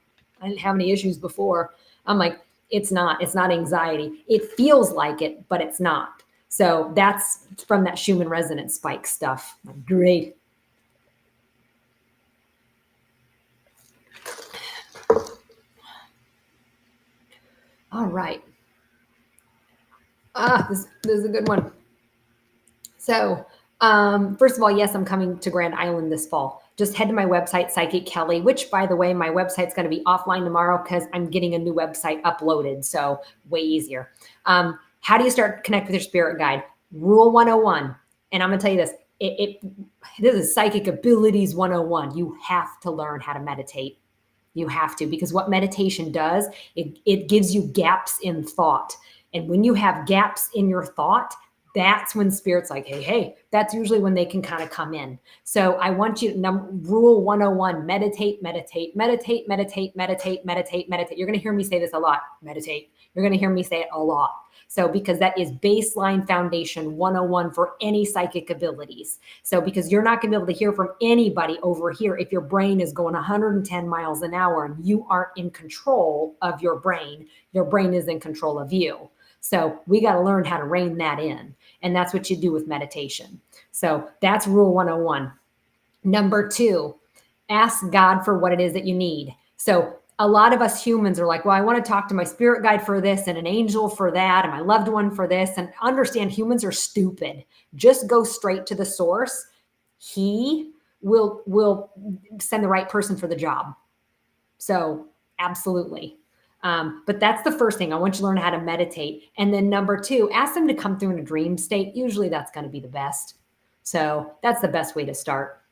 I didn't have any issues before. I'm like, it's not anxiety. It feels like it, but it's not. So that's from that Schumann resonance spike stuff. Great. All right. This is a good one. So, first of all, yes, I'm coming to Grand Island this fall. Just head to my website, Psychic Kelly, which, by the way, my website's going to be offline tomorrow because I'm getting a new website uploaded. So way easier. How do you start connect with your spirit guide? Rule 101. And I'm going to tell you this. This is Psychic Abilities 101. You have to learn how to meditate. You have to, because what meditation does, it gives you gaps in thought. And when you have gaps in your thought, that's when spirit's like, hey, that's usually when they can kind of come in. So I want you to, rule 101, meditate, meditate, meditate, meditate, meditate, meditate, meditate. You're going to hear me say this a lot, meditate. You're going to hear me say it a lot. So because that is baseline foundation 101 for any psychic abilities. So because you're not going to be able to hear from anybody over here if your brain is going 110 miles an hour and you aren't in control of your brain is in control of you. So we got to learn how to rein that in. And that's what you do with meditation. So that's rule 101. Number 2, ask God for what it is that you need. So a lot of us humans are like, well, I want to talk to my spirit guide for this and an angel for that and my loved one for this. And understand, humans are stupid. Just go straight to the source. He will send the right person for the job. So absolutely. But that's the first thing. I want you to learn how to meditate. And then number 2, ask them to come through in a dream state. Usually that's going to be the best. So that's the best way to start.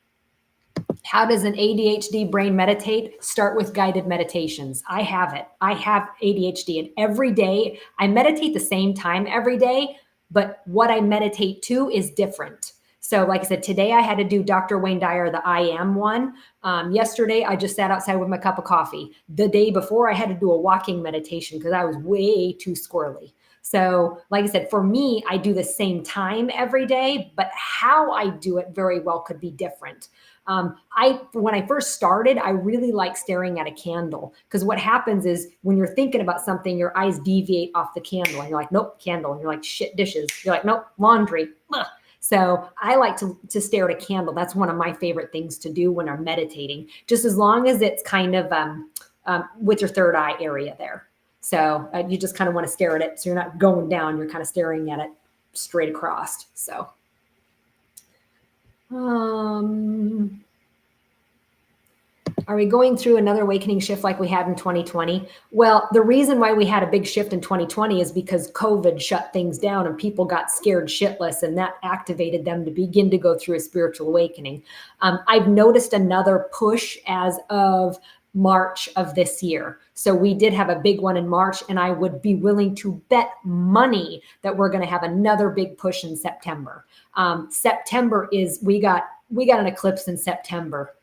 How does an ADHD brain meditate? Start with guided meditations. I have it. I have ADHD, and every day I meditate the same time every day, but what I meditate to is different. So like I said, today I had to do Dr. Wayne Dyer, the I Am one. Yesterday, I just sat outside with my cup of coffee. The day before, I had to do a walking meditation because I was way too squirrely. So like I said, for me, I do the same time every day, but how I do it very well could be different. When I first started, I really like staring at a candle, because what happens is when you're thinking about something, your eyes deviate off the candle and you're like, nope, candle. And you're like, shit, dishes. You're like, nope, laundry. Ugh. So I like to stare at a candle. That's one of my favorite things to do when I'm meditating, just as long as it's kind of with your third eye area there. So you just kind of want to stare at it. So you're not going down, you're kind of staring at it straight across. So are we going through another awakening shift like we had in 2020? Well, the reason why we had a big shift in 2020 is because COVID shut things down and people got scared shitless, and that activated them to begin to go through a spiritual awakening. I've noticed another push as of March of this year. So we did have a big one in March, and I would be willing to bet money that we're going to have another big push in September. September is, we got an eclipse in September.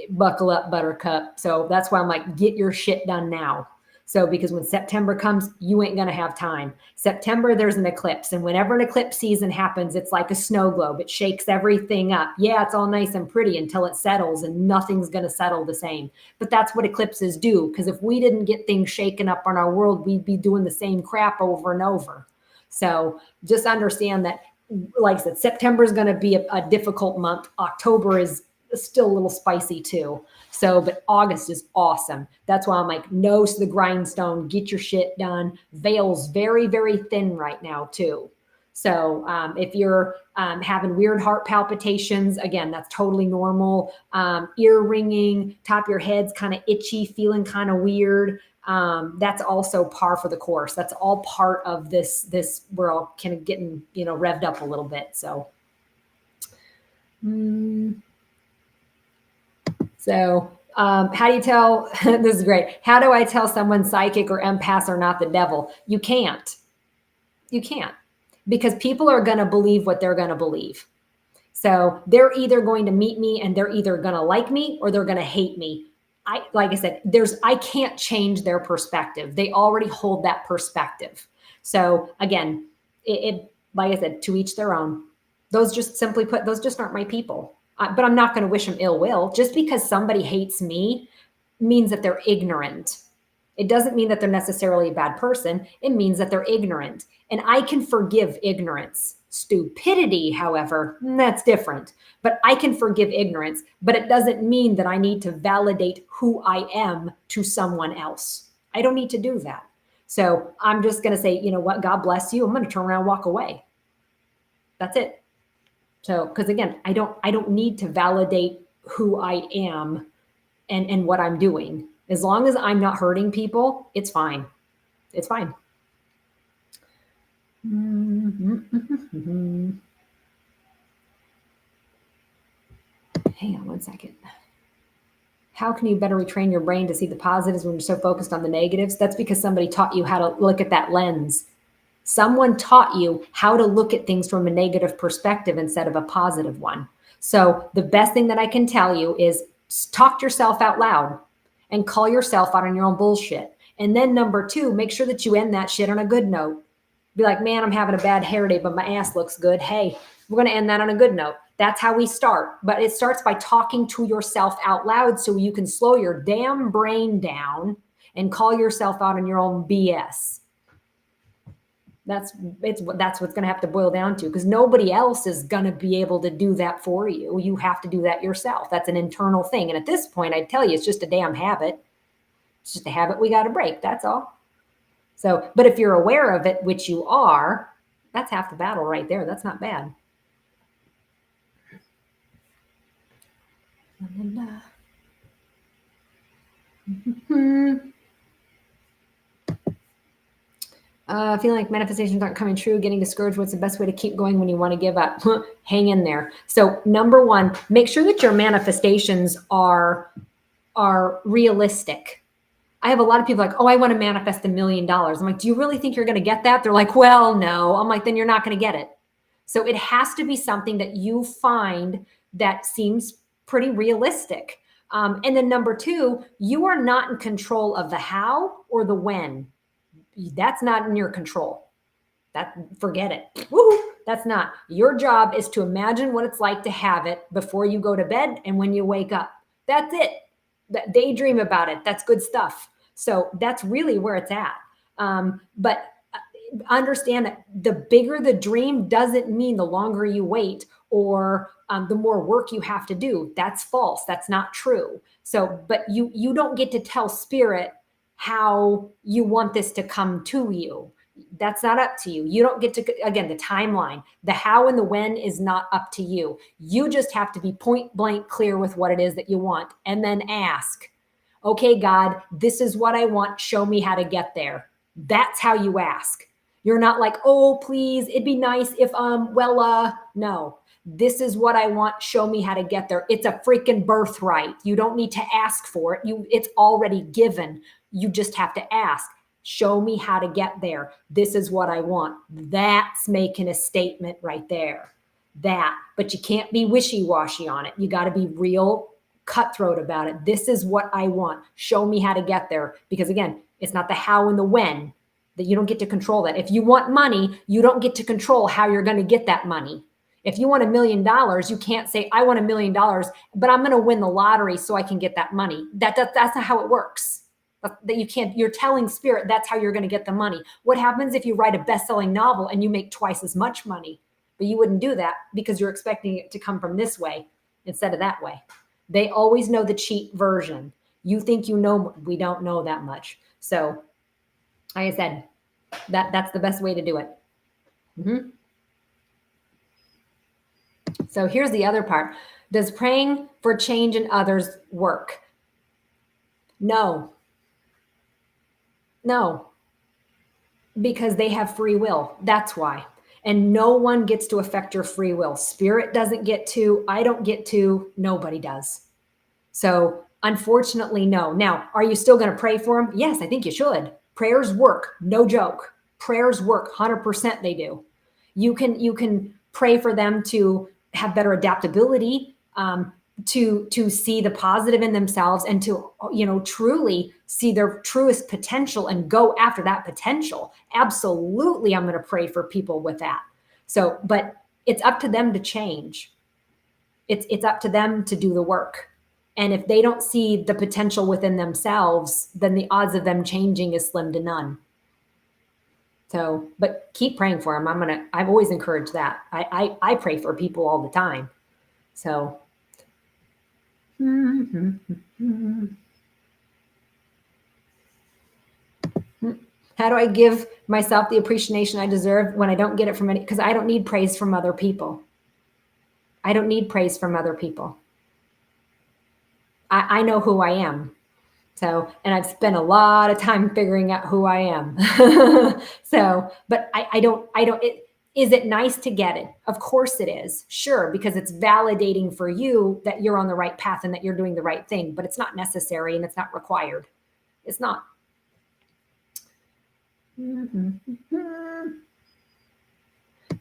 Buckle up, buttercup. So that's why I'm like, get your shit done now. So because when September comes, you ain't going to have time. September, there's an eclipse. And whenever an eclipse season happens, it's like a snow globe. It shakes everything up. Yeah, it's all nice and pretty until it settles, and nothing's going to settle the same. But that's what eclipses do. Because if we didn't get things shaken up in our world, we'd be doing the same crap over and over. So just understand that, like I said, September is going to be a difficult month. October is still a little spicy too. So, but August is awesome. That's why I'm like, nose to the grindstone, get your shit done. Veil's very, very thin right now too. So if you're having weird heart palpitations, again, that's totally normal. Ear ringing, top of your head's kind of itchy, feeling kind of weird. That's also par for the course. That's all part of this we're all kind of getting, revved up a little bit. So, how do you tell, this is great. How do I tell someone psychic or empath are not the devil? You can't, because people are going to believe what they're going to believe. So they're either going to meet me and they're either going to like me or they're going to hate me. Like I said, I can't change their perspective. They already hold that perspective. So again, like I said, to each their own. Those just aren't my people. But I'm not going to wish them ill will. Just because somebody hates me means that they're ignorant. It doesn't mean that they're necessarily a bad person. It means that they're ignorant. And I can forgive ignorance. Stupidity, however, that's different. But I can forgive ignorance, but it doesn't mean that I need to validate who I am to someone else. I don't need to do that. So I'm just going to say, you know what, God bless you. I'm going to turn around and walk away. That's it. So, because again, I don't need to validate who I am and what I'm doing. As long as I'm not hurting people, it's fine. It's fine. Hang on one second. How can you better retrain your brain to see the positives when you're so focused on the negatives? That's because somebody taught you how to look at that lens. Someone taught you how to look at things from a negative perspective instead of a positive one. So the best thing that I can tell you is talk to yourself out loud and call yourself out on your own bullshit. And then number 2, make sure that you end that shit on a good note. Be like, man, I'm having a bad hair day, but my ass looks good. Hey, we're going to end that on a good note. That's how we start. But it starts by talking to yourself out loud so you can slow your damn brain down and call yourself out on your own BS. That's what's going to have to boil down to, because nobody else is going to be able to do that for you. You have to do that yourself. That's an internal thing. And at this point, I'd tell you, it's just a damn habit. It's just a habit we got to break. That's all. So, but if you're aware of it, which you are, that's half the battle right there. That's not bad. Feeling like manifestations aren't coming true, getting discouraged. What's the best way to keep going when you want to give up? Hang in there. So number 1, make sure that your manifestations are realistic. I have a lot of people like, oh, I want to manifest $1 million. I'm like, do you really think you're going to get that? They're like, well, no. I'm like, then you're not going to get it. So it has to be something that you find that seems pretty realistic. And then number 2, you are not in control of the how or the when. That's not in your control. Forget it. Woo, that's not. Your job is to imagine what it's like to have it before you go to bed and when you wake up. That's it. Daydream about it. That's good stuff. So that's really where it's at. But understand that the bigger the dream doesn't mean the longer you wait or the more work you have to do. That's false. That's not true. So, but you don't get to tell spirit how you want this to come to you. That's not up to you. You don't get to, again, the timeline, the how and the when is not up to you. You just have to be point blank clear with what it is that you want. And then ask, okay, God, this is what I want. Show me how to get there. That's how you ask. You're not like, oh, please, it'd be nice if, no, this is what I want. Show me how to get there. It's a freaking birthright. You don't need to ask for it. It's already given. You just have to ask. Show me how to get there. This is what I want. That's making a statement right there. But you can't be wishy-washy on it. You got to be real cutthroat about it. This is what I want. Show me how to get there. Because again, it's not the how and the when, that you don't get to control that. If you want money, you don't get to control how you're going to get that money. If you want $1 million, you can't say, I want $1 million, but I'm going to win the lottery so I can get that money. That's not how it works. That you can't, you're telling spirit that's how you're going to get the money. What happens if you write a best-selling novel and you make twice as much money? But you wouldn't do that because you're expecting it to come from this way instead of that way. They always know the cheat version. You think you know, we don't know that much. So like I said, that's the best way to do it. So here's the other part. Does praying for change in others work? No. No. Because they have free will. That's why. And no one gets to affect your free will. Spirit doesn't get to, I don't get to, nobody does. So unfortunately, no. Now, are you still going to pray for them? Yes, I think you should. Prayers work. No joke. Prayers work. 100% they do. You can pray for them to have better adaptability, to see the positive in themselves, and to, truly see their truest potential and go after that potential. Absolutely, I'm going to pray for people with that. So, but it's up to them to change. It's up to them to do the work. And if they don't see the potential within themselves, then the odds of them changing is slim to none. So, but keep praying for them. I've always encouraged that. I pray for people all the time. So, how do I give myself the appreciation I deserve when I don't get it from any? Because I don't need praise from other people. I don't need praise from other people. I know who I am. So, and I've spent a lot of time figuring out who I am. So, but is it nice to get it? Of course it is. Sure. Because it's validating for you that you're on the right path and that you're doing the right thing, but it's not necessary and it's not required. It's not.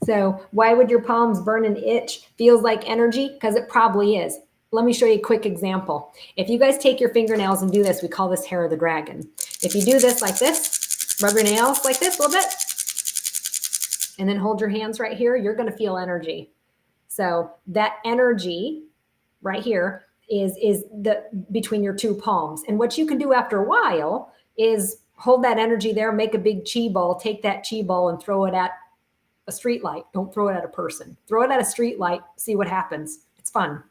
So why would your palms burn and itch? Feels like energy? Because it probably is. Let me show you a quick example. If you guys take your fingernails and do this, we call this hair of the dragon. If you do this like this, rub your nails like this a little bit, and then hold your hands right here, you're going to feel energy. So that energy right here is the between your two palms. And what you can do after a while is hold that energy there, make a big chi ball, take that chi ball and throw it at a street light. Don't throw it at a person. Throw it at a street light, see what happens. It's fun.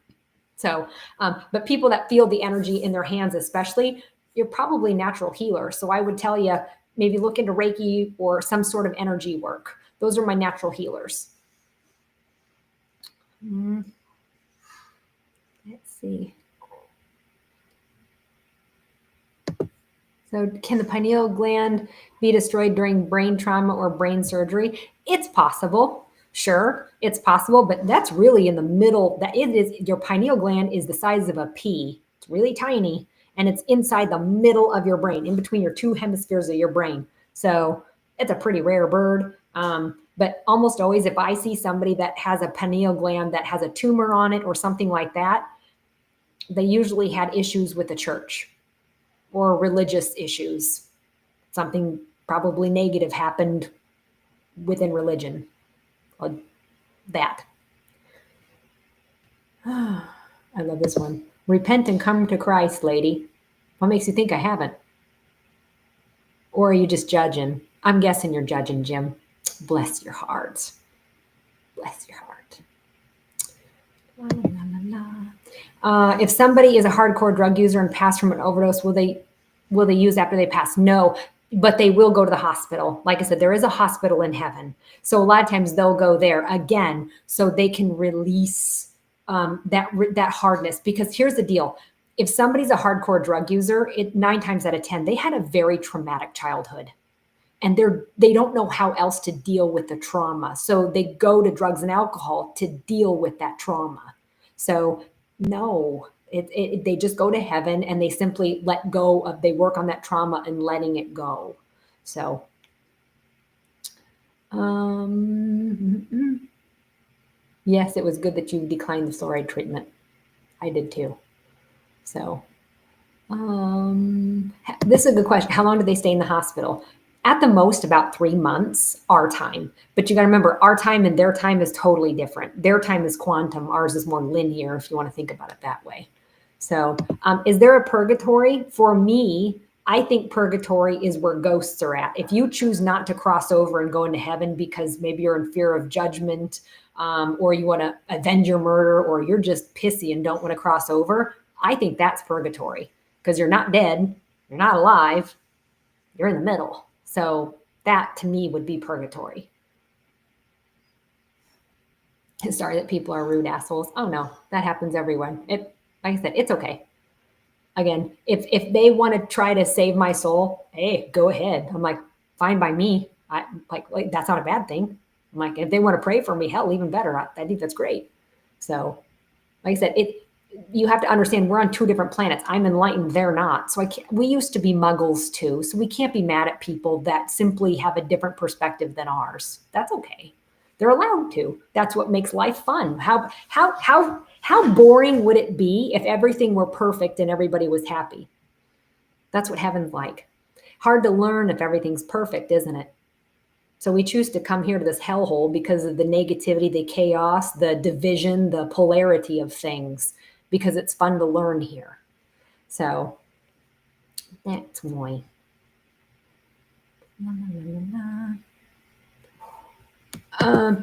So, but people that feel the energy in their hands, especially, you're probably a natural healer. So I would tell you, maybe look into Reiki or some sort of energy work. Those are my natural healers. Let's see. So can the pineal gland be destroyed during brain trauma or brain surgery? It's possible. Sure, it's possible, but that's really in the middle. That it is, your pineal gland is the size of a pea. It's really tiny, and it's inside the middle of your brain, in between your two hemispheres of your brain. So it's a pretty rare bird. But almost always, if I see somebody that has a pineal gland that has a tumor on it or something like that, they usually had issues with the church or religious issues. Something probably negative happened within religion. That. I love this one. Repent and come to Christ, lady. What makes you think I haven't? Or are you just judging? I'm guessing you're judging, Jim. Bless your heart. Bless your heart. If somebody is a hardcore drug user and pass from an overdose, will they use after they pass? No, but they will go to the hospital. Like I said, there is a hospital in heaven. So a lot of times they'll go there again so they can release that hardness. Because here's the deal. If somebody's a hardcore drug user, 9 times out of 10, they had a very traumatic childhood. And they don't know how else to deal with the trauma. So they go to drugs and alcohol to deal with that trauma. So no, they just go to heaven and they simply let go of, they work on that trauma and letting it go. So, yes, it was good that you declined the fluoride treatment. I did too. So this is a good question. How long do they stay in the hospital? At the most, about 3 months, our time. But you got to remember, our time and their time is totally different. Their time is quantum. Ours is more linear, if you want to think about it that way. So, is there a purgatory? For me, I think purgatory is where ghosts are at. If you choose not to cross over and go into heaven because maybe you're in fear of judgment, or you want to avenge your murder, or you're just pissy and don't want to cross over, I think that's purgatory because you're not dead, you're not alive, you're in the middle. So that to me would be purgatory. Sorry that people are rude assholes. Oh no, that happens everywhere. Like I said, it's okay. Again, if they want to try to save my soul, hey, go ahead. I'm like, fine by me. I like that's not a bad thing. I'm like, if they want to pray for me, hell, even better. I think that's great. So, like I said, you have to understand we're on two different planets. I'm enlightened, they're not. So we used to be muggles too. So we can't be mad at people that simply have a different perspective than ours. That's okay. They're allowed to. That's what makes life fun. How boring would it be if everything were perfect and everybody was happy? That's what heaven's like. Hard to learn if everything's perfect, isn't it? So we choose to come here to this hellhole because of the negativity, the chaos, the division, the polarity of things, because it's fun to learn here. So that's why.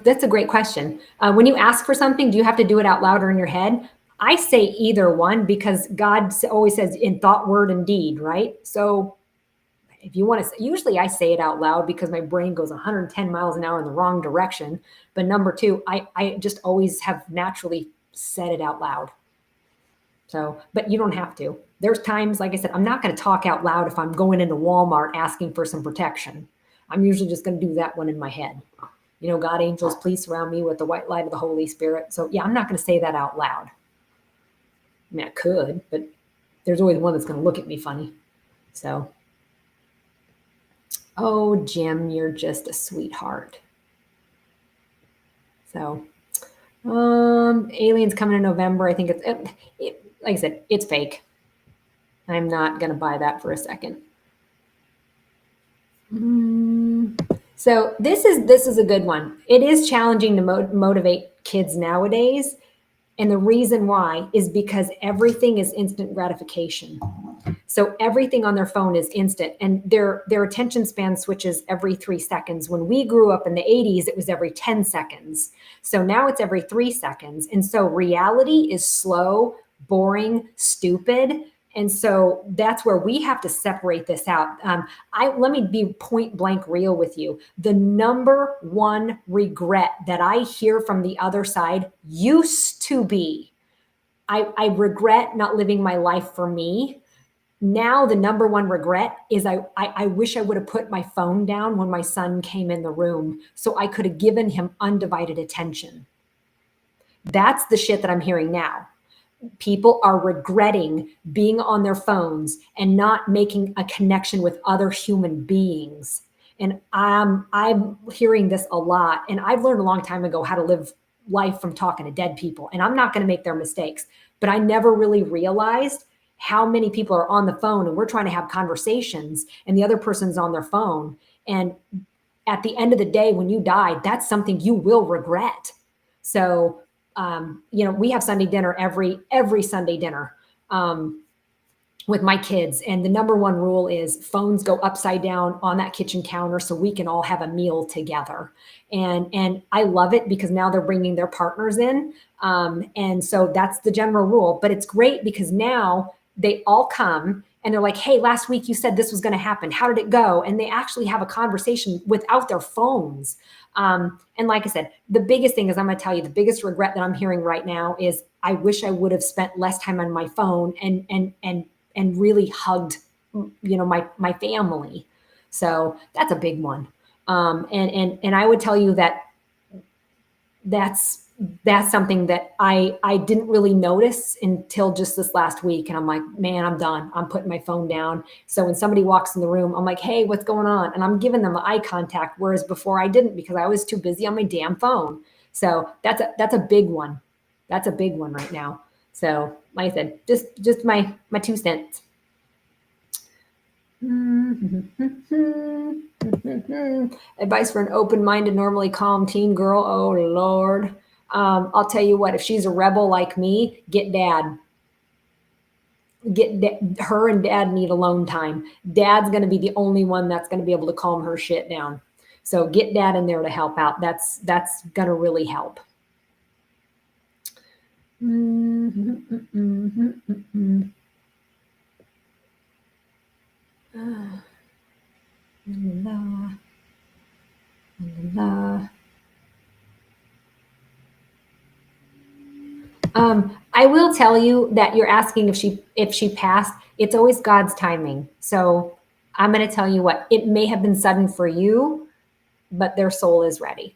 That's a great question. When you ask for something, do you have to do it out loud or in your head? I say either one because God always says in thought, word, and deed, right? So if you want to, usually I say it out loud because my brain goes 110 miles an hour in the wrong direction. But number two, I just always have naturally said it out loud. So, but you don't have to. There's times, like I said, I'm not going to talk out loud if I'm going into Walmart asking for some protection. I'm usually just going to do that one in my head. You know, God, angels, please surround me with the white light of the Holy Spirit. So, yeah, I'm not going to say that out loud. I mean, I could, but there's always one that's going to look at me funny. So, oh, Jim, you're just a sweetheart. So, Aliens coming in November. I think like I said, it's fake. I'm not going to buy that for a second. So this is a good one. It is challenging to motivate kids nowadays. And the reason why is because everything is instant gratification. So everything on their phone is instant, and their attention span switches every 3 seconds. When we grew up in the 80s, it was every 10 seconds. So now it's every 3 seconds. And so reality is slow, boring, stupid. And so that's where we have to separate this out. Let me be point blank real with you. The number one regret that I hear from the other side used to be, I regret not living my life for me. Now the number one regret is I wish I would have put my phone down when my son came in the room so I could have given him undivided attention. That's the shit that I'm hearing now. People are regretting being on their phones and not making a connection with other human beings. And I'm hearing this a lot. And I've learned a long time ago how to live life from talking to dead people. And I'm not going to make their mistakes. But I never really realized how many people are on the phone and we're trying to have conversations and the other person's on their phone. And at the end of the day, when you die, that's something you will regret. So we have Sunday dinner every Sunday dinner with my kids. And the number one rule is phones go upside down on that kitchen counter so we can all have a meal together. And I love it because now they're bringing their partners in. And so that's the general rule. But it's great because now they all come and they're like, hey, last week you said this was going to happen. How did it go? And they actually have a conversation without their phones. And like I said, the biggest thing is I'm going to tell you the biggest regret that I'm hearing right now is I wish I would have spent less time on my phone and really hugged, my family. So that's a big one. And I would tell you that's something that I didn't really notice until just this last week. And I'm like, man, I'm done. I'm putting my phone down. So when somebody walks in the room, I'm like, hey, what's going on? And I'm giving them eye contact. Whereas before I didn't because I was too busy on my damn phone. So that's a big one. That's a big one right now. So, like I said, just my 2 cents. Advice for an open-minded, normally calm teen girl. Oh Lord. I'll tell you what, if she's a rebel like me, get dad. Her and dad need alone time. Dad's going to be the only one that's going to be able to calm her shit down. So get dad in there to help out. That's going to really help. I will tell you that you're asking if she passed. It's always God's timing. So I'm going to tell you what, it may have been sudden for you, but their soul is ready.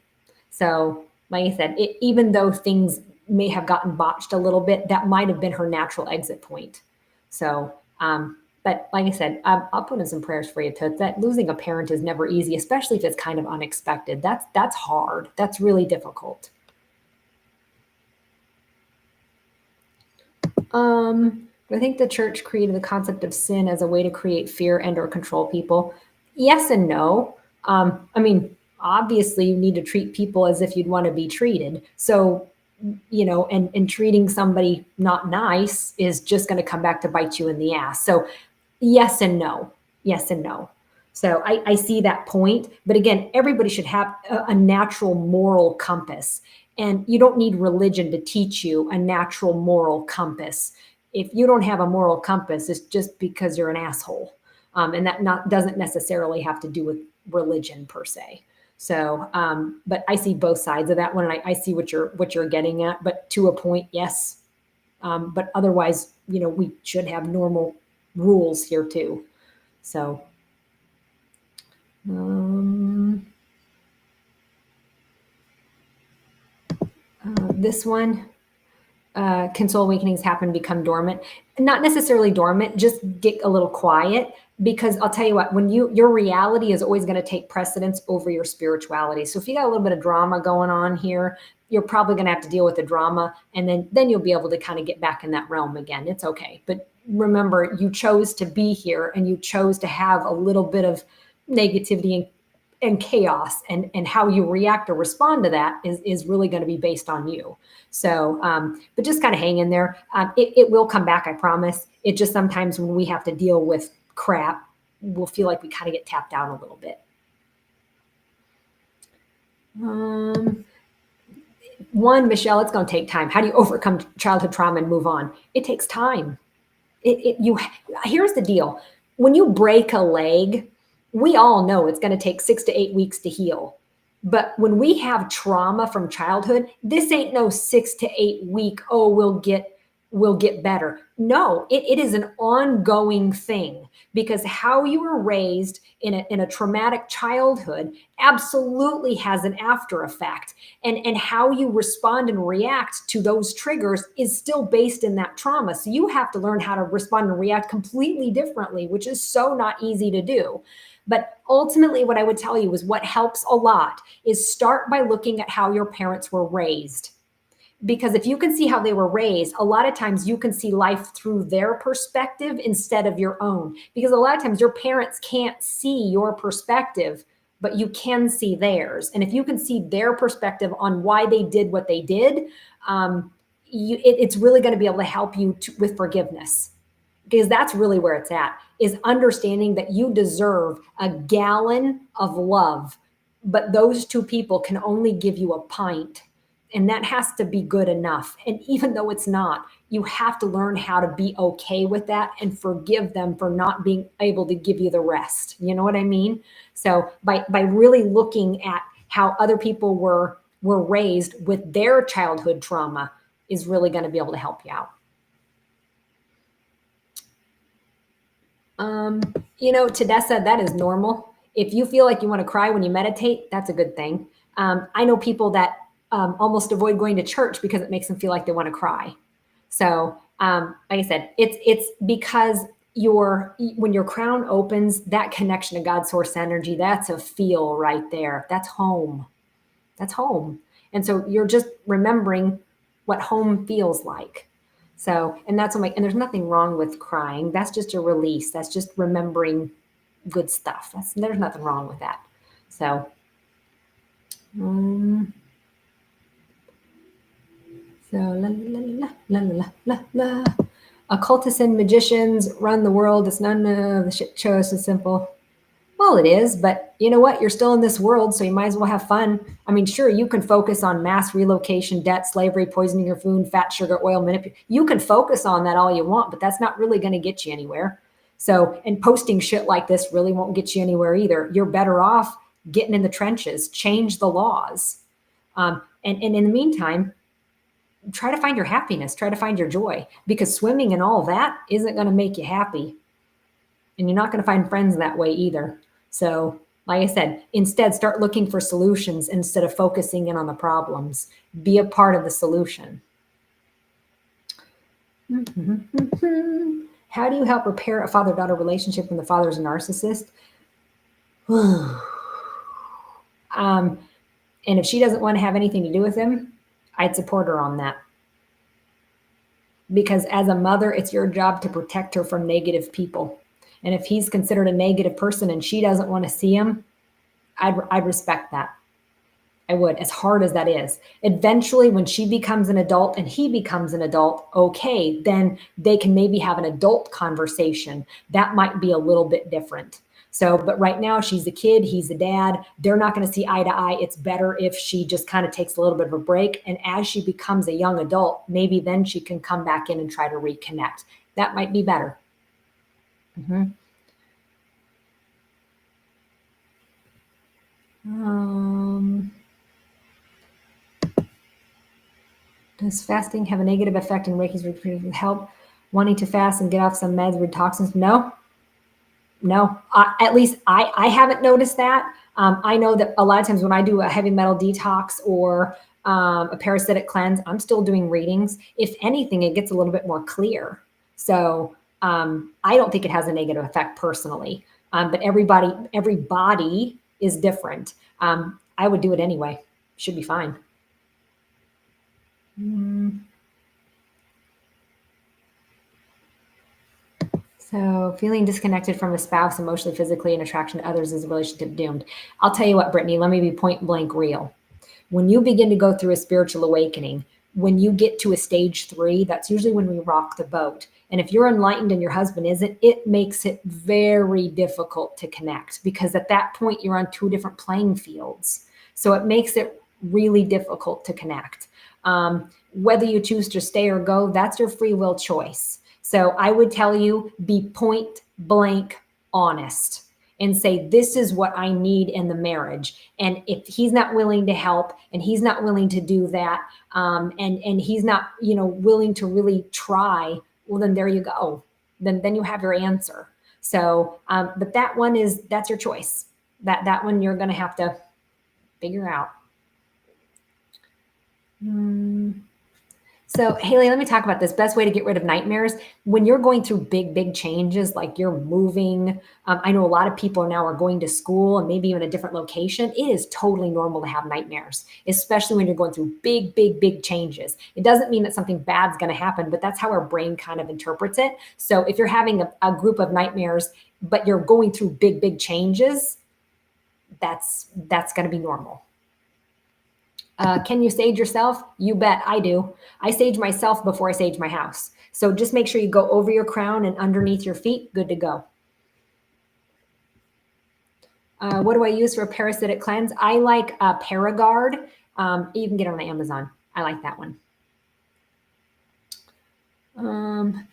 So, like I said, even though things may have gotten botched a little bit, that might have been her natural exit point. So, but like I said, I'll put in some prayers for you, Toots. That losing a parent is never easy, especially if it's kind of unexpected. That's hard. That's really difficult. I think the church created the concept of sin as a way to create fear and or control people. Yes and no. I mean, obviously you need to treat people as if you'd want to be treated. So, and treating somebody not nice is just going to come back to bite you in the ass. So yes and no. Yes and no. So I see that point. But again, everybody should have a natural moral compass. And you don't need religion to teach you a natural moral compass. If you don't have a moral compass, it's just because you're an asshole. And that doesn't necessarily have to do with religion per se. So, but I see both sides of that one, and I see what you're getting at. But to a point, yes. But otherwise, we should have normal rules here too. So, this one, can soul awakenings happen, become dormant? Not necessarily dormant, just get a little quiet. Because I'll tell you what, when your reality is always going to take precedence over your spirituality. So if you got a little bit of drama going on here, you're probably going to have to deal with the drama, and then you'll be able to kind of get back in that realm again. It's okay. But remember, you chose to be here, and you chose to have a little bit of negativity and chaos, and how you react or respond to that is really going to be based on you. So, but just kind of hang in there. It will come back, I promise. It just sometimes when we have to deal with crap, we'll feel like we kind of get tapped out a little bit. One, Michelle, it's going to take time. How do you overcome childhood trauma and move on? It takes time. Here's the deal. When you break a leg, we all know it's going to take 6 to 8 weeks to heal. But when we have trauma from childhood, this ain't no 6 to 8 week, oh, we'll get better. No, it is an ongoing thing, because how you were raised in a traumatic childhood absolutely has an after effect. And how you respond and react to those triggers is still based in that trauma. So you have to learn how to respond and react completely differently, which is so not easy to do. But ultimately, what I would tell you is what helps a lot is start by looking at how your parents were raised. Because if you can see how they were raised, a lot of times you can see life through their perspective instead of your own. Because a lot of times your parents can't see your perspective, but you can see theirs. And if you can see their perspective on why they did what they did, it's really going to be able to help you with forgiveness. Because that's really where it's at, is understanding that you deserve a gallon of love, but those two people can only give you a pint. And that has to be good enough. And even though it's not, you have to learn how to be okay with that and forgive them for not being able to give you the rest. You know what I mean? So by really looking at how other people were raised with their childhood trauma is really going to be able to help you out. Tedessa, that is normal. If you feel like you want to cry when you meditate, that's a good thing. I know people that almost avoid going to church because it makes them feel like they want to cry. So, like I said, it's because when your crown opens, that connection to God's source energy, that's a feel right there. That's home. That's home. And so you're just remembering what home feels like. So, and that's what and there's nothing wrong with crying. That's just a release. That's just remembering good stuff. There's nothing wrong with that. So, um, so la la la la la la la. Occultists and magicians run the world. It's none of the shit show so simple. Well, it is, but you know what? You're still in this world, so you might as well have fun. I mean, sure, you can focus on mass relocation, debt, slavery, poisoning your food, fat, sugar, oil, manipulation. You can focus on that all you want, but that's not really going to get you anywhere. So, and posting shit like this really won't get you anywhere either. You're better off getting in the trenches, change the laws. And in the meantime, try to find your happiness, try to find your joy, because swimming and all that isn't going to make you happy. And you're not going to find friends that way either. So, like I said, instead start looking for solutions instead of focusing in on the problems. Be a part of the solution. How do you help repair a father-daughter relationship when the father is a narcissist? And if she doesn't want to have anything to do with him, I'd support her on that. Because as a mother, it's your job to protect her from negative people. And if he's considered a negative person and she doesn't want to see him, I'd respect that. I would, as hard as that is. Eventually, when she becomes an adult and he becomes an adult, okay, then they can maybe have an adult conversation. That might be a little bit different. So, but right now she's a kid, he's a dad. They're not going to see eye to eye. It's better if she just kind of takes a little bit of a break. And as she becomes a young adult, maybe then she can come back in and try to reconnect. That might be better. Does fasting have a negative effect in Reiki's help? Wanting to fast and get off some meds with toxins? No. At least I haven't noticed that. I know that a lot of times when I do a heavy metal detox or a parasitic cleanse, I'm still doing readings. If anything, it gets a little bit more clear. So I don't think it has a negative effect personally. But every body is different. I would do it anyway. Should be fine. So feeling disconnected from a spouse emotionally, physically, and attraction to others is a relationship doomed. I'll tell you what, Brittany, let me be point blank real. When you begin to go through a spiritual awakening, when you get to a stage 3, that's usually when we rock the boat. And if you're enlightened and your husband isn't, it makes it very difficult to connect, because at that point you're on 2 different playing fields. So it makes it really difficult to connect. Whether you choose to stay or go, that's your free will choice. So I would tell you, be point blank honest and say, this is what I need in the marriage. And if he's not willing to help and he's not willing to do that, and he's not, willing to really try, well, then there you go. Then you have your answer. So, but that's your choice. That one you're going to have to figure out. So, Haley, let me talk about this. Best way to get rid of nightmares. When you're going through big changes, like you're moving, I know a lot of people now are going to school and maybe even a different location. It is totally normal to have nightmares, especially when you're going through big changes. It doesn't mean that something bad's going to happen, but that's how our brain kind of interprets it. So if you're having a group of nightmares, but you're going through big changes, that's going to be normal. Can you sage yourself? You bet I do. I sage myself before I sage my house. So just make sure you go over your crown and underneath your feet. Good to go. What do I use for a parasitic cleanse? I like Paragard. You can get it on Amazon. I like that one.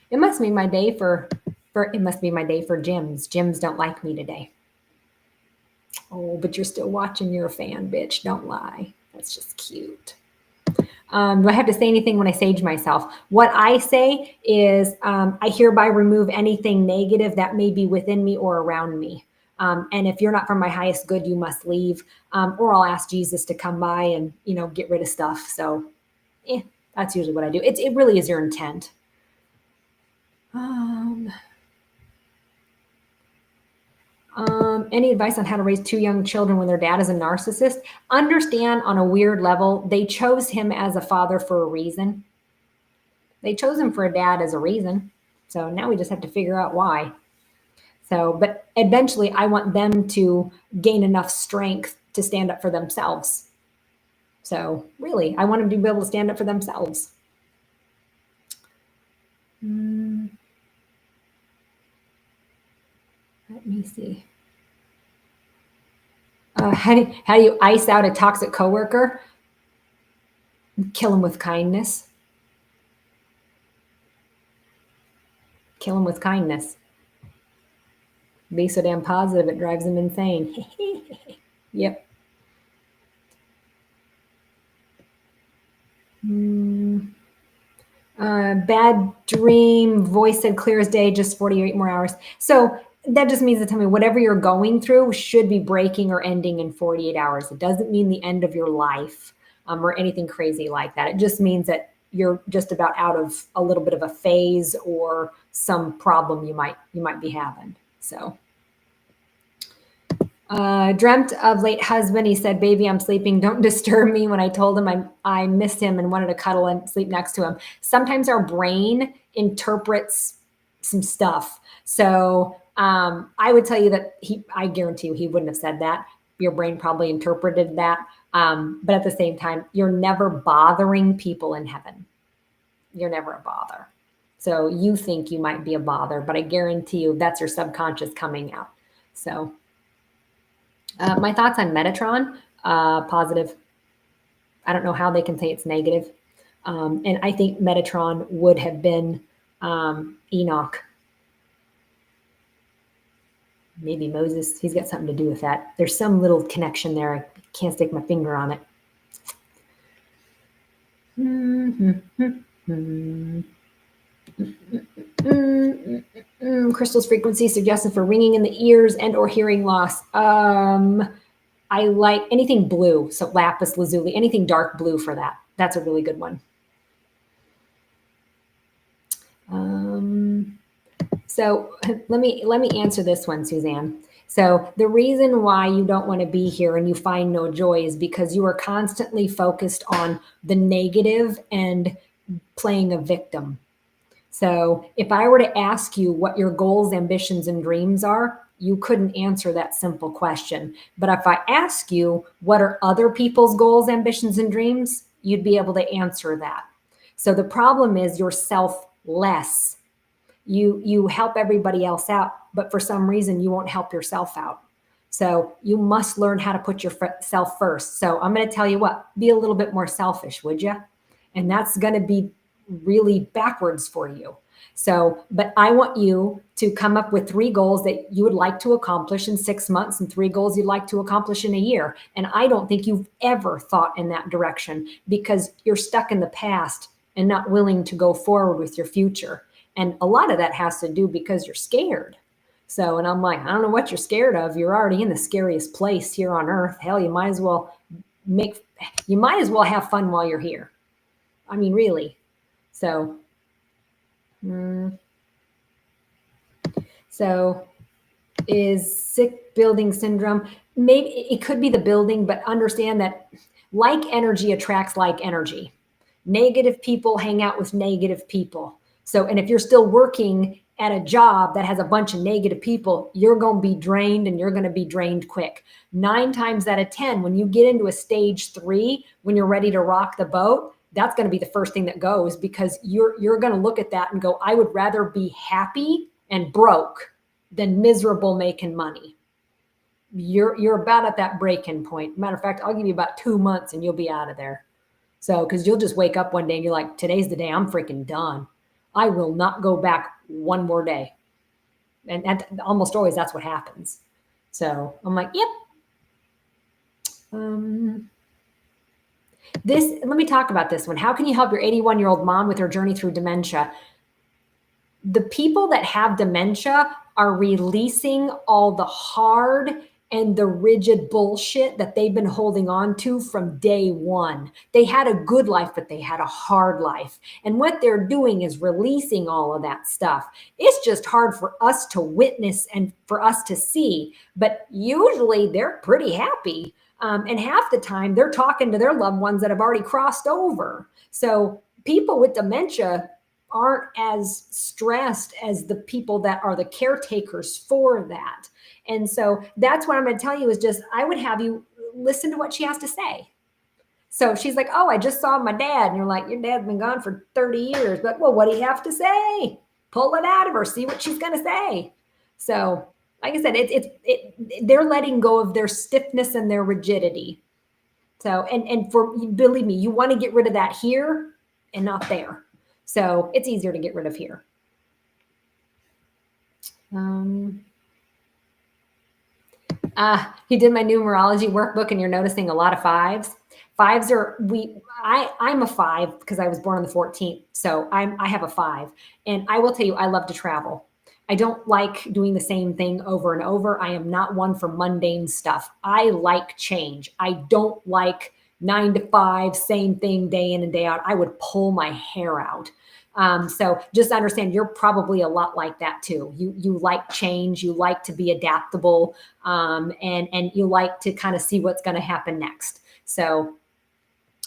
It must be my day for gyms. Gyms don't like me today. Oh, but you're still watching. You're a fan, bitch. Don't lie. That's just cute. Do I have to say anything when I sage myself? What I say is I hereby remove anything negative that may be within me or around me. And if you're not from my highest good, you must leave. Or I'll ask Jesus to come by and, get rid of stuff. So that's usually what I do. It really is your intent. Any advice on how to raise 2 young children when their dad is a narcissist? Understand on a weird level, they chose him as a father for a reason. They chose him for a dad as a reason. So now we just have to figure out why. So, but eventually I want them to gain enough strength to stand up for themselves. So really, I want them to be able to stand up for themselves. Let me see. How do you ice out a toxic coworker? Kill him with kindness. Kill him with kindness. Be so damn positive it drives him insane. Yep. Bad dream, voice said clear as day, just 48 more hours. So that just means to tell me whatever you're going through should be breaking or ending in 48 hours. It doesn't mean the end of your life or anything crazy like that. It just means that you're just about out of a little bit of a phase or some problem you might be having. So dreamt of late husband. He said, baby, I'm sleeping. Don't disturb me. When I told him I missed him and wanted to cuddle and sleep next to him. Sometimes our brain interprets some stuff. So I would tell you that I guarantee you he wouldn't have said that. Your brain probably interpreted that. But at the same time, you're never bothering people in heaven. You're never a bother. So you think you might be a bother, but I guarantee you that's your subconscious coming out. So my thoughts on Metatron, positive. I don't know how they can say it's negative. And I think Metatron would have been Enoch. Maybe Moses. He's got something to do with that. There's some little connection there. I can't stick my finger on it. Crystal's frequency suggested for ringing in the ears and or hearing loss. I like anything blue, so lapis lazuli, anything dark blue for that. That's a really good one. So let me answer this one, Suzanne. So the reason why you don't want to be here and you find no joy is because you are constantly focused on the negative and playing a victim. So if I were to ask you what your goals, ambitions, and dreams are, you couldn't answer that simple question. But if I ask you what are other people's goals, ambitions, and dreams, you'd be able to answer that. So the problem is you're selfless. You help everybody else out, but for some reason you won't help yourself out. So you must learn how to put yourself first. So I'm going to tell you what, be a little bit more selfish, would you? And that's going to be really backwards for you. So, but I want you to come up with 3 goals that you would like to accomplish in 6 months and 3 goals you'd like to accomplish in a year. And I don't think you've ever thought in that direction because you're stuck in the past and not willing to go forward with your future. And a lot of that has to do because you're scared. So, and I'm like, I don't know what you're scared of. You're already in the scariest place here on earth. Hell, you might as well have fun while you're here. I mean, really. So, so is sick building syndrome? Maybe it could be the building, but understand that like energy attracts like energy. Negative people hang out with negative people. So, and if you're still working at a job that has a bunch of negative people, you're going to be drained and you're going to be drained quick. 9 times out of 10, when you get into a stage 3, when you're ready to rock the boat, that's going to be the first thing that goes because you're going to look at that and go, I would rather be happy and broke than miserable making money. You're about at that break-in point. Matter of fact, I'll give you about 2 months and you'll be out of there. So, because you'll just wake up one day and you're like, today's the day I'm freaking done. I will not go back one more day. And almost always that's what happens. So I'm like, yep. Let me talk about this one. How can you help your 81-year-old mom with her journey through dementia? The people that have dementia are releasing all the hard and the rigid bullshit that they've been holding on to from day one. They had a good life, but they had a hard life. And what they're doing is releasing all of that stuff. It's just hard for us to witness and for us to see, but usually they're pretty happy. And half the time they're talking to their loved ones that have already crossed over. So people with dementia, aren't as stressed as the people that are the caretakers for that. And so that's what I'm going to tell you is just, I would have you listen to what she has to say. So she's like, oh, I just saw my dad. And you're like, your dad's been gone for 30 years. But, well, what do you have to say? Pull it out of her. See what she's going to say. So, like I said, they're letting go of their stiffness and their rigidity. So, and for, believe me, you want to get rid of that here and not there. So it's easier to get rid of here. He did my numerology workbook and you're noticing a lot of fives. Fives are, I'm a 5 because I was born on the 14th. So I have a 5 and I will tell you, I love to travel. I don't like doing the same thing over and over. I am not one for mundane stuff. I like change. I don't like 9 to 5, same thing day in and day out. I would pull my hair out. So just understand you're probably a lot like that too. You like change, you like to be adaptable, and you like to kind of see what's going to happen next. So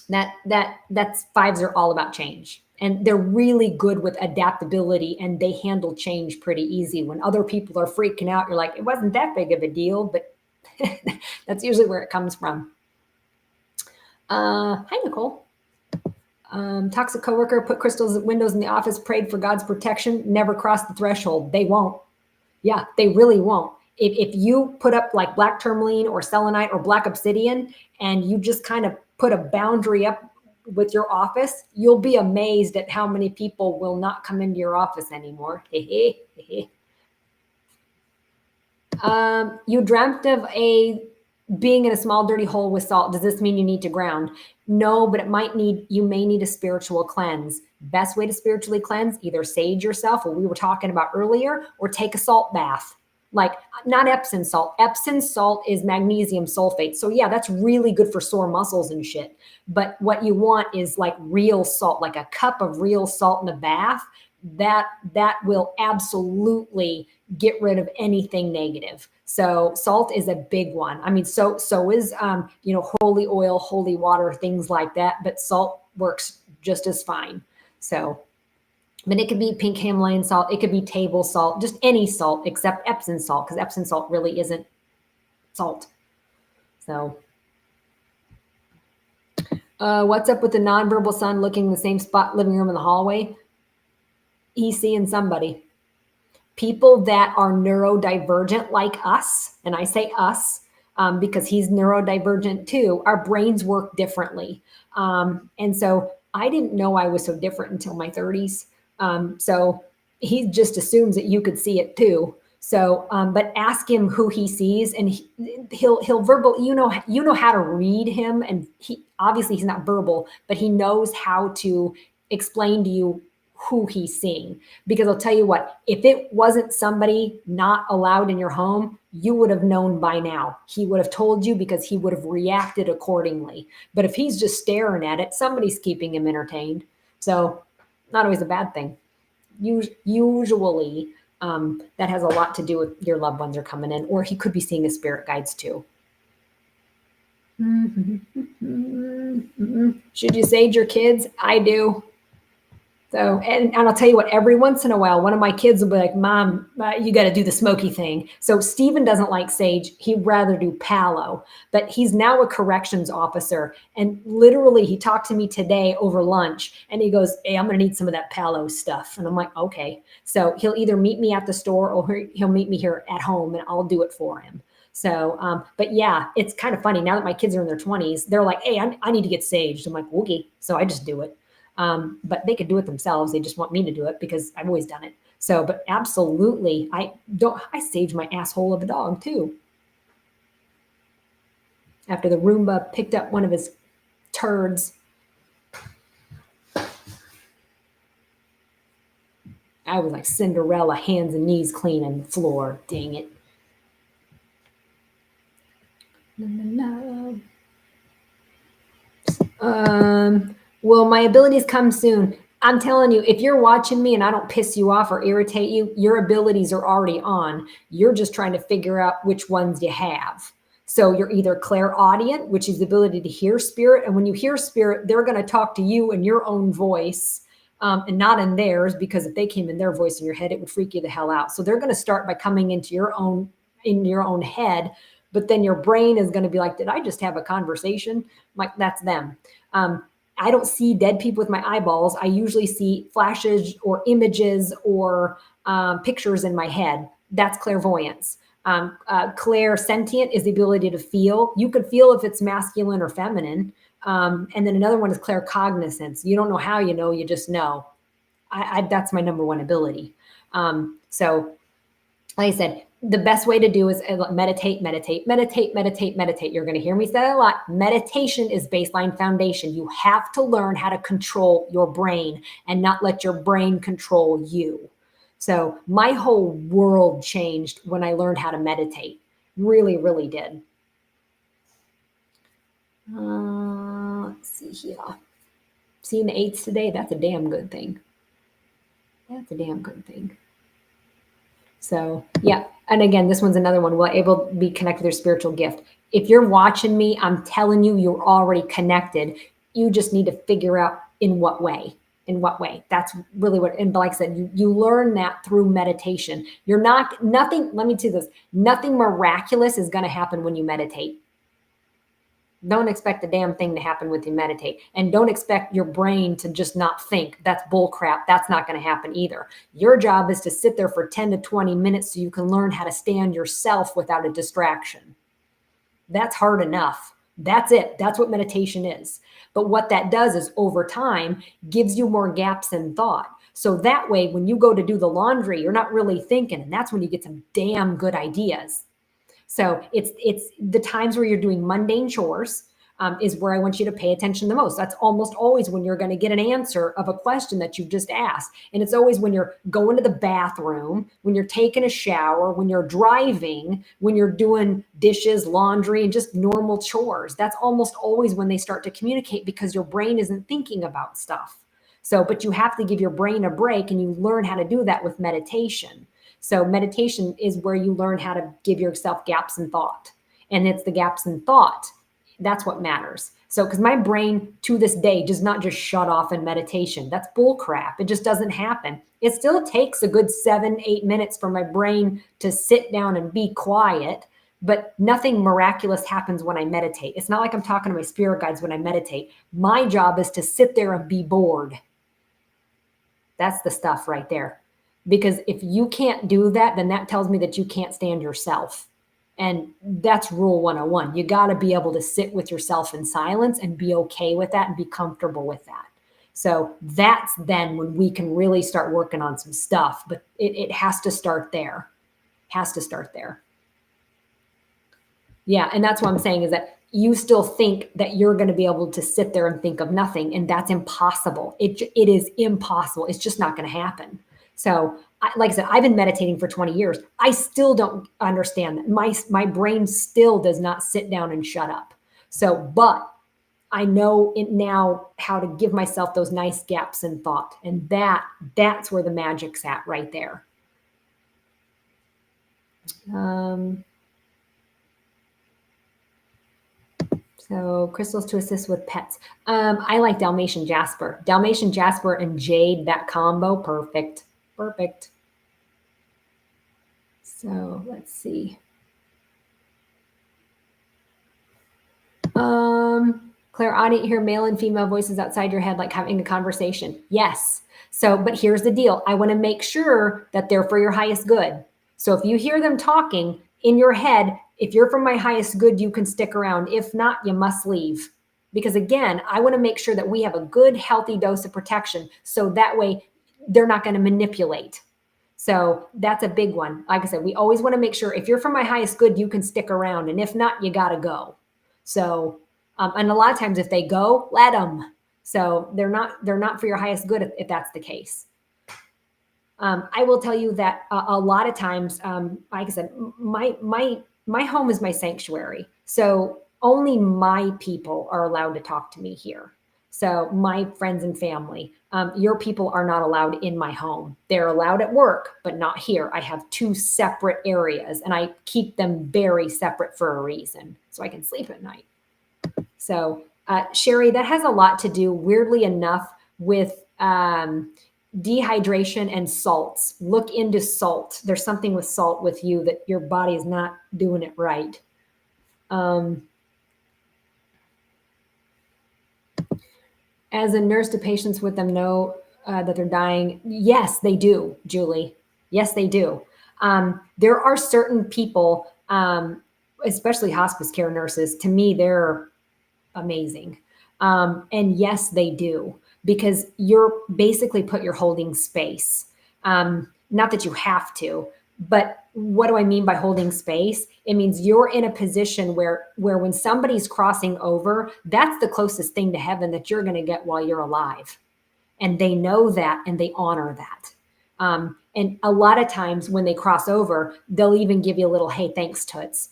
that's 5s are all about change. And they're really good with adaptability and they handle change pretty easy. When other people are freaking out, you're like, it wasn't that big of a deal, but that's usually where it comes from. Hi, Nicole. Toxic coworker put crystals at windows in the office, prayed for God's protection, never crossed the threshold. They won't. Yeah, they really won't. If you put up like black tourmaline or selenite or black obsidian and you just kind of put a boundary up with your office, you'll be amazed at how many people will not come into your office anymore. You dreamt of being in a small dirty hole with salt. Does this mean you need to ground? No, but you may need a spiritual cleanse. Best way to spiritually cleanse, either sage yourself, what we were talking about earlier, or take a salt bath. Like not Epsom salt. Epsom salt is magnesium sulfate. So yeah, that's really good for sore muscles and shit. But what you want is like real salt, like a cup of real salt in a bath. That will absolutely get rid of anything negative. So salt is a big one. I mean, so is holy oil, holy water, things like that. But salt works just as fine. So. But it could be pink Himalayan salt. It could be table salt, just any salt except Epsom salt, because Epsom salt really isn't salt. So what's up with the nonverbal son looking in the same spot, living room in the hallway? He's seeing somebody. People that are neurodivergent like us, and I say us because he's neurodivergent too, our brains work differently. And so I didn't know I was so different until my 30s. So he just assumes that you could see it too. So, but ask him who he sees and he'll verbal, you know how to read him. And obviously he's not verbal, but he knows how to explain to you who he's seeing. Because I'll tell you what, if it wasn't somebody not allowed in your home, you would have known by now. He would have told you because he would have reacted accordingly. But if he's just staring at it, somebody's keeping him entertained. So not always a bad thing. Usually that has a lot to do with your loved ones are coming in, or he could be seeing his spirit guides too. Should you sage your kids? I do. So, and I'll tell you what, every once in a while, one of my kids will be like, Mom, you got to do the smoky thing. So Stephen doesn't like sage. He'd rather do palo, but he's now a corrections officer. And literally he talked to me today over lunch and he goes, hey, I'm going to need some of that palo stuff. And I'm like, okay. So he'll either meet me at the store or he'll meet me here at home and I'll do it for him. So, but yeah, it's kind of funny now that my kids are in their 20s, they're like, hey, I need to get saged. I'm like, okay. So I just do it. But they could do it themselves. They just want me to do it because I've always done it. So, but absolutely, I sage my asshole of a dog too. After the Roomba picked up one of his turds. I was like Cinderella, hands and knees cleaning the floor. Dang it. Will my abilities come soon? I'm telling you, if you're watching me and I don't piss you off or irritate you, your abilities are already on. You're just trying to figure out which ones you have. So you're either clairaudient, which is the ability to hear spirit. And when you hear spirit, they're going to talk to you in your own voice. and not in theirs, because if they came in their voice in your head, it would freak you the hell out. So they're going to start by coming into in your own head, but then your brain is going to be like, did I just have a conversation? Like, that's them. I don't see dead people with my eyeballs. I usually see flashes or images or pictures in my head. That's clairvoyance. Clairsentient is the ability to feel. You can feel if it's masculine or feminine. And then another one is claircognizance. You don't know how you know, you just know. That's my number one ability. So like I said, the best way to do is meditate, meditate, meditate, meditate, meditate. You're going to hear me say that a lot. Meditation is baseline foundation. You have to learn how to control your brain and not let your brain control you. So my whole world changed when I learned how to meditate. Really, really did. Let's see here. Seeing the 8s today, that's a damn good thing. That's a damn good thing. So yeah. And again, this one's another one. Will able to be connected with their spiritual gift. If you're watching me, I'm telling you, you're already connected. You just need to figure out in what way. In what way. That's really what, and like I said, you learn that through meditation. You're not, nothing, let me say this, nothing miraculous is going to happen when you meditate. Don't expect a damn thing to happen when you meditate. And don't expect your brain to just not think. That's bull crap. That's not going to happen either. Your job is to sit there for 10 to 20 minutes so you can learn how to stand yourself without a distraction. That's hard enough. That's it. That's what meditation is. But what that does is over time gives you more gaps in thought. So that way, when you go to do the laundry, you're not really thinking, and that's when you get some damn good ideas. So it's the times where you're doing mundane chores is where I want you to pay attention the most. That's almost always when you're going to get an answer of a question that you've just asked. And it's always when you're going to the bathroom, when you're taking a shower, when you're driving, when you're doing dishes, laundry, and just normal chores. That's almost always when they start to communicate, because your brain isn't thinking about stuff. So, but you have to give your brain a break, and you learn how to do that with meditation. So meditation is where you learn how to give yourself gaps in thought. And it's the gaps in thought. That's what matters. So, because my brain to this day does not just shut off in meditation. That's bull crap. It just doesn't happen. It still takes a good 7-8 minutes for my brain to sit down and be quiet, but nothing miraculous happens when I meditate. It's not like I'm talking to my spirit guides when I meditate. My job is to sit there and be bored. That's the stuff right there. Because if you can't do that, then that tells me that you can't stand yourself. And that's rule 101. You got to be able to sit with yourself in silence and be okay with that and be comfortable with that. So that's then when we can really start working on some stuff. But it has to start there. Has to start there. Yeah. And that's what I'm saying, is that you still think that you're going to be able to sit there and think of nothing. And that's impossible. It is impossible. It's just not going to happen. So like I said, I've been meditating for 20 years. I still don't understand that. My brain still does not sit down and shut up. So, but I know it now how to give myself those nice gaps in thought. And that's where the magic's at right there. So crystals to assist with pets. I like Dalmatian Jasper. Dalmatian Jasper and Jade, that combo, perfect. Perfect. So let's see. Clairaudient, hear male and female voices outside your head, like having a conversation. Yes. So, but here's the deal. I want to make sure that they're for your highest good. So if you hear them talking in your head, if you're for my highest good, you can stick around. If not, you must leave. Because again, I want to make sure that we have a good, healthy dose of protection. So that way they're not going to manipulate. So that's a big one. Like I said, we always want to make sure if you're for my highest good, you can stick around. And if not, you got to go. So, and a lot of times if they go, let them. So they're not for your highest good if that's the case. I will tell you that a lot of times, like I said, my home is my sanctuary. So only my people are allowed to talk to me here. So my friends and family, your people are not allowed in my home. They're allowed at work, but not here. I have 2 separate areas, and I keep them very separate for a reason, so I can sleep at night. So Sherry, that has a lot to do, weirdly enough, with Dehydration and salts. Look into salt. There's something with salt with you that your body is not doing it right. As a nurse, do patients with them know that they're dying? Yes, they do, Julie. Yes, they do. There are certain people, especially hospice care nurses, to me, they're amazing. And yes, they do, because you're basically put your holding space. Not that you have to, but what do I mean by holding space? It means you're in a position where when somebody's crossing over, that's the closest thing to heaven that you're going to get while you're alive. And they know that and they honor that. And a lot of times when they cross over, they'll even give you a little, hey, thanks, Toots.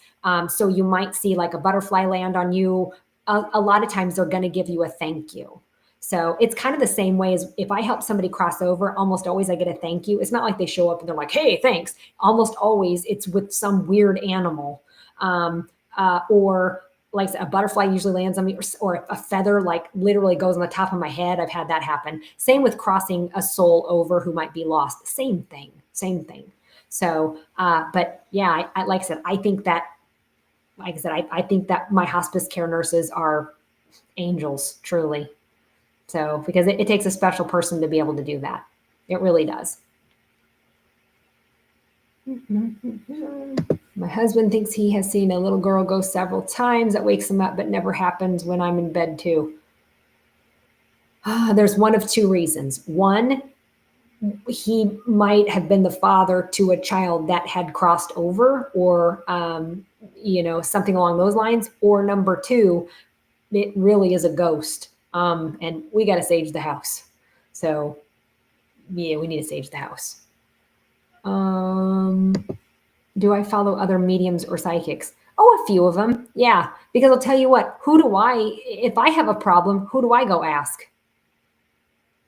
So you might see like a butterfly land on you. A lot of times they're going to give you a thank you. So it's kind of the same way as if I help somebody cross over, almost always I get a thank you. It's not like they show up and they're like, hey, thanks. Almost always it's with some weird animal, or like a butterfly usually lands on me, or a feather like literally goes on the top of my head. I've had that happen. Same with crossing a soul over who might be lost. Same thing. So, but yeah, I like I said, I think that, like I said, I think that my hospice care nurses are angels, truly. So, because it takes a special person to be able to do that. It really does. My husband thinks he has seen a little girl go several times. That wakes him up, but never happens when I'm in bed too. There's one of two reasons. One, he might have been the father to a child that had crossed over, or something along those lines. Or number two, it really is a ghost. And we got to sage the house. So yeah, we need to sage the house. Do I follow other mediums or psychics? Oh, a few of them. Yeah. Because I'll tell you what, if I have a problem, who do I go ask?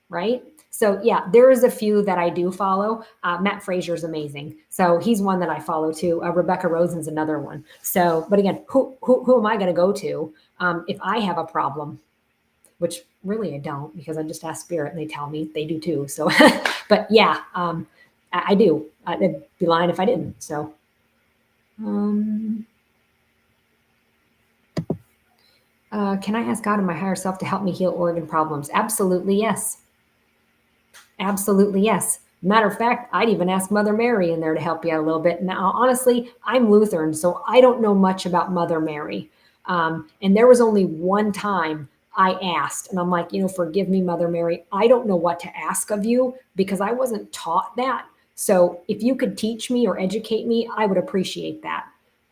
Right? So yeah, there is a few that I do follow. Matt Frazier is amazing. So he's one that I follow too. Rebecca Rosen's another one. So, but again, who am I going to go to if I have a problem? Which really I don't, because I just ask spirit and they tell me they do too. So, but yeah, I do. I'd be lying if I didn't. So, can I ask God and my higher self to help me heal organ problems? Absolutely, yes. Absolutely, yes. Matter of fact, I'd even ask Mother Mary in there to help you out a little bit. Now, honestly, I'm Lutheran, so I don't know much about Mother Mary. And there was only one time I asked, and I'm like, forgive me, Mother Mary. I don't know what to ask of you because I wasn't taught that. So if you could teach me or educate me, I would appreciate that.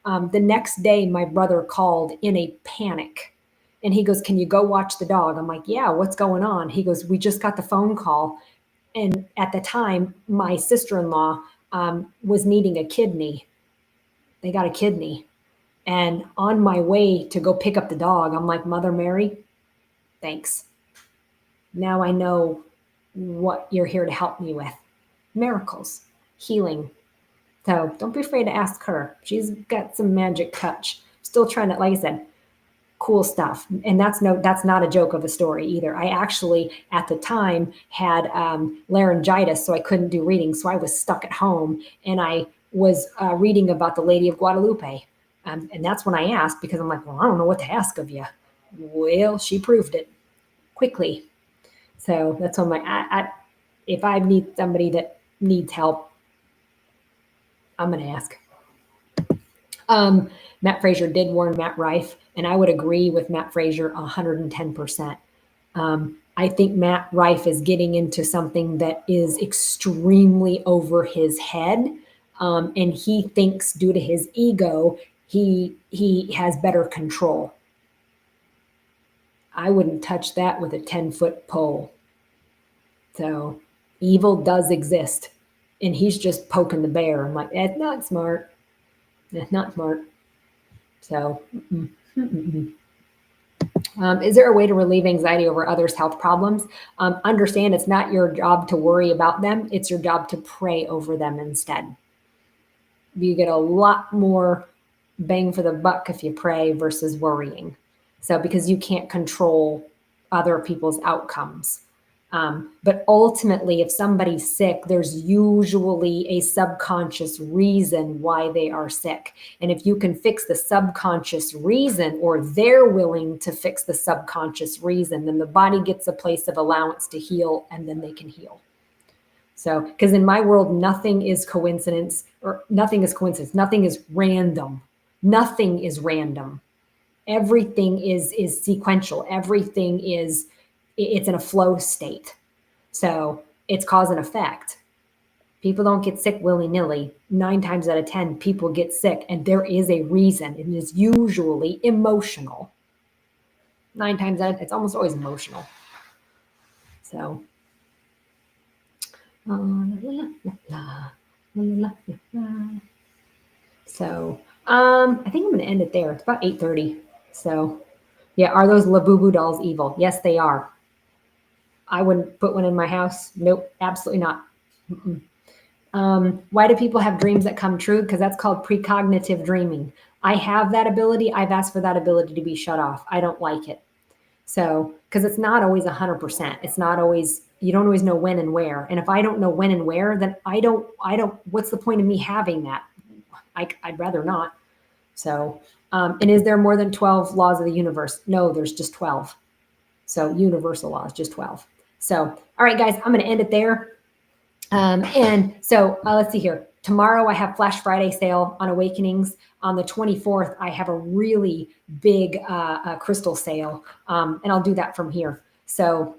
The next day, my brother called in a panic. And he goes, can you go watch the dog? I'm like, yeah, what's going on? He goes, we just got the phone call. And at the time, my sister-in-law was needing a kidney. They got a kidney. And on my way to go pick up the dog, I'm like, Mother Mary, thanks. Now I know what you're here to help me with. Miracles, healing. So don't be afraid to ask her. She's got some magic touch. Still trying to, like I said, cool stuff. And that's not a joke of a story either. I actually, at the time, had laryngitis, so I couldn't do readings. So I was stuck at home, and I was reading about the Lady of Guadalupe. And that's when I asked, because I'm like, well, I don't know what to ask of you. Well, she proved it quickly. So that's when if I meet somebody that needs help, I'm going to ask. Matt Frazier did warn Matt Rife, and I would agree with Matt Frazier 110%. I think Matt Rife is getting into something that is extremely over his head, and he thinks due to his ego, he has better control. I wouldn't touch that with a 10-foot pole. So evil does exist, and he's just poking the bear. I'm like, that's not smart. That's not smart. So, is there a way to relieve anxiety over others' health problems? Understand it's not your job to worry about them. It's your job to pray over them instead. You get a lot more bang for the buck if you pray versus worrying. So, because you can't control other people's outcomes. But ultimately, if somebody's sick, there's usually a subconscious reason why they are sick. And if you can fix the subconscious reason, or they're willing to fix the subconscious reason, then the body gets a place of allowance to heal, and then they can heal. So, because in my world, nothing is coincidence, or nothing is coincidence. Nothing is random. Nothing is random. Everything is sequential. Everything is, it's in a flow state. So it's cause and effect. People don't get sick willy-nilly. 9 times out of 10, people get sick, and there is a reason. It is usually emotional. 9 times out of 10, it's almost always emotional. So, so I think I'm going to end it there. It's about 8:30. So, yeah, are those Labubu dolls evil? Yes, they are. I wouldn't put one in my house. Nope, absolutely not. Why do people have dreams that come true? Because that's called precognitive dreaming. I have that ability. I've asked for that ability to be shut off. I don't like it. So, because it's not always 100%. It's not always, you don't always know when and where. And if I don't know when and where, then I don't, what's the point of me having that? I'd rather not. So, and is there more than 12 laws of the universe? No, there's just 12. So universal laws, just 12. So, all right, guys, I'm going to end it there. And so let's see here. Tomorrow I have Flash Friday sale on Awakenings. On the 24th, I have a really big crystal sale, and I'll do that from here. So,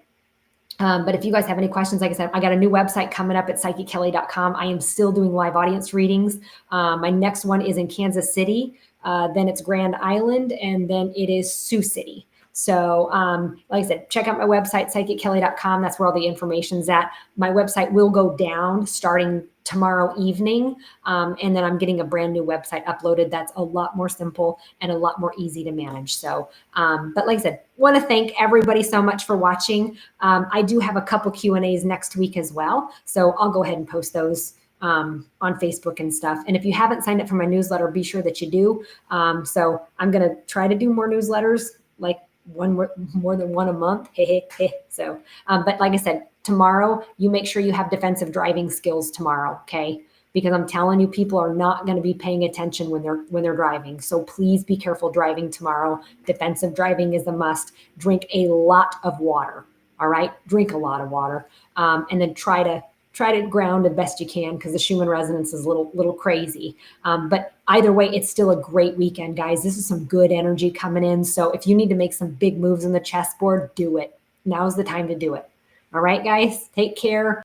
but if you guys have any questions, like I said, I got a new website coming up at psychickelly.com. I am still doing live audience readings. My next one is in Kansas City. Then it's Grand Island, and then it is Sioux City. So, like I said, check out my website, psychickelly.com. That's where all the information's at. My website will go down starting tomorrow evening. And then I'm getting a brand new website uploaded that's a lot more simple and a lot more easy to manage. So, but like I said, want to thank everybody so much for watching. I do have a couple Q&As next week as well. So I'll go ahead and post those on Facebook and stuff. And if you haven't signed up for my newsletter, be sure that you do. So I'm going to try to do more newsletters, like more than one a month. So, but like I said, tomorrow, you make sure you have defensive driving skills tomorrow, okay? Because I'm telling you, people are not going to be paying attention when they're driving. So please be careful driving tomorrow. Defensive driving is a must. Drink a lot of water. All right, drink a lot of water, and then try to ground as best you can, because the Schumann resonance is a little crazy. But either way, it's still a great weekend, guys. This is some good energy coming in. So if you need to make some big moves on the chessboard, do it. Now's the time to do it. All right, guys, take care.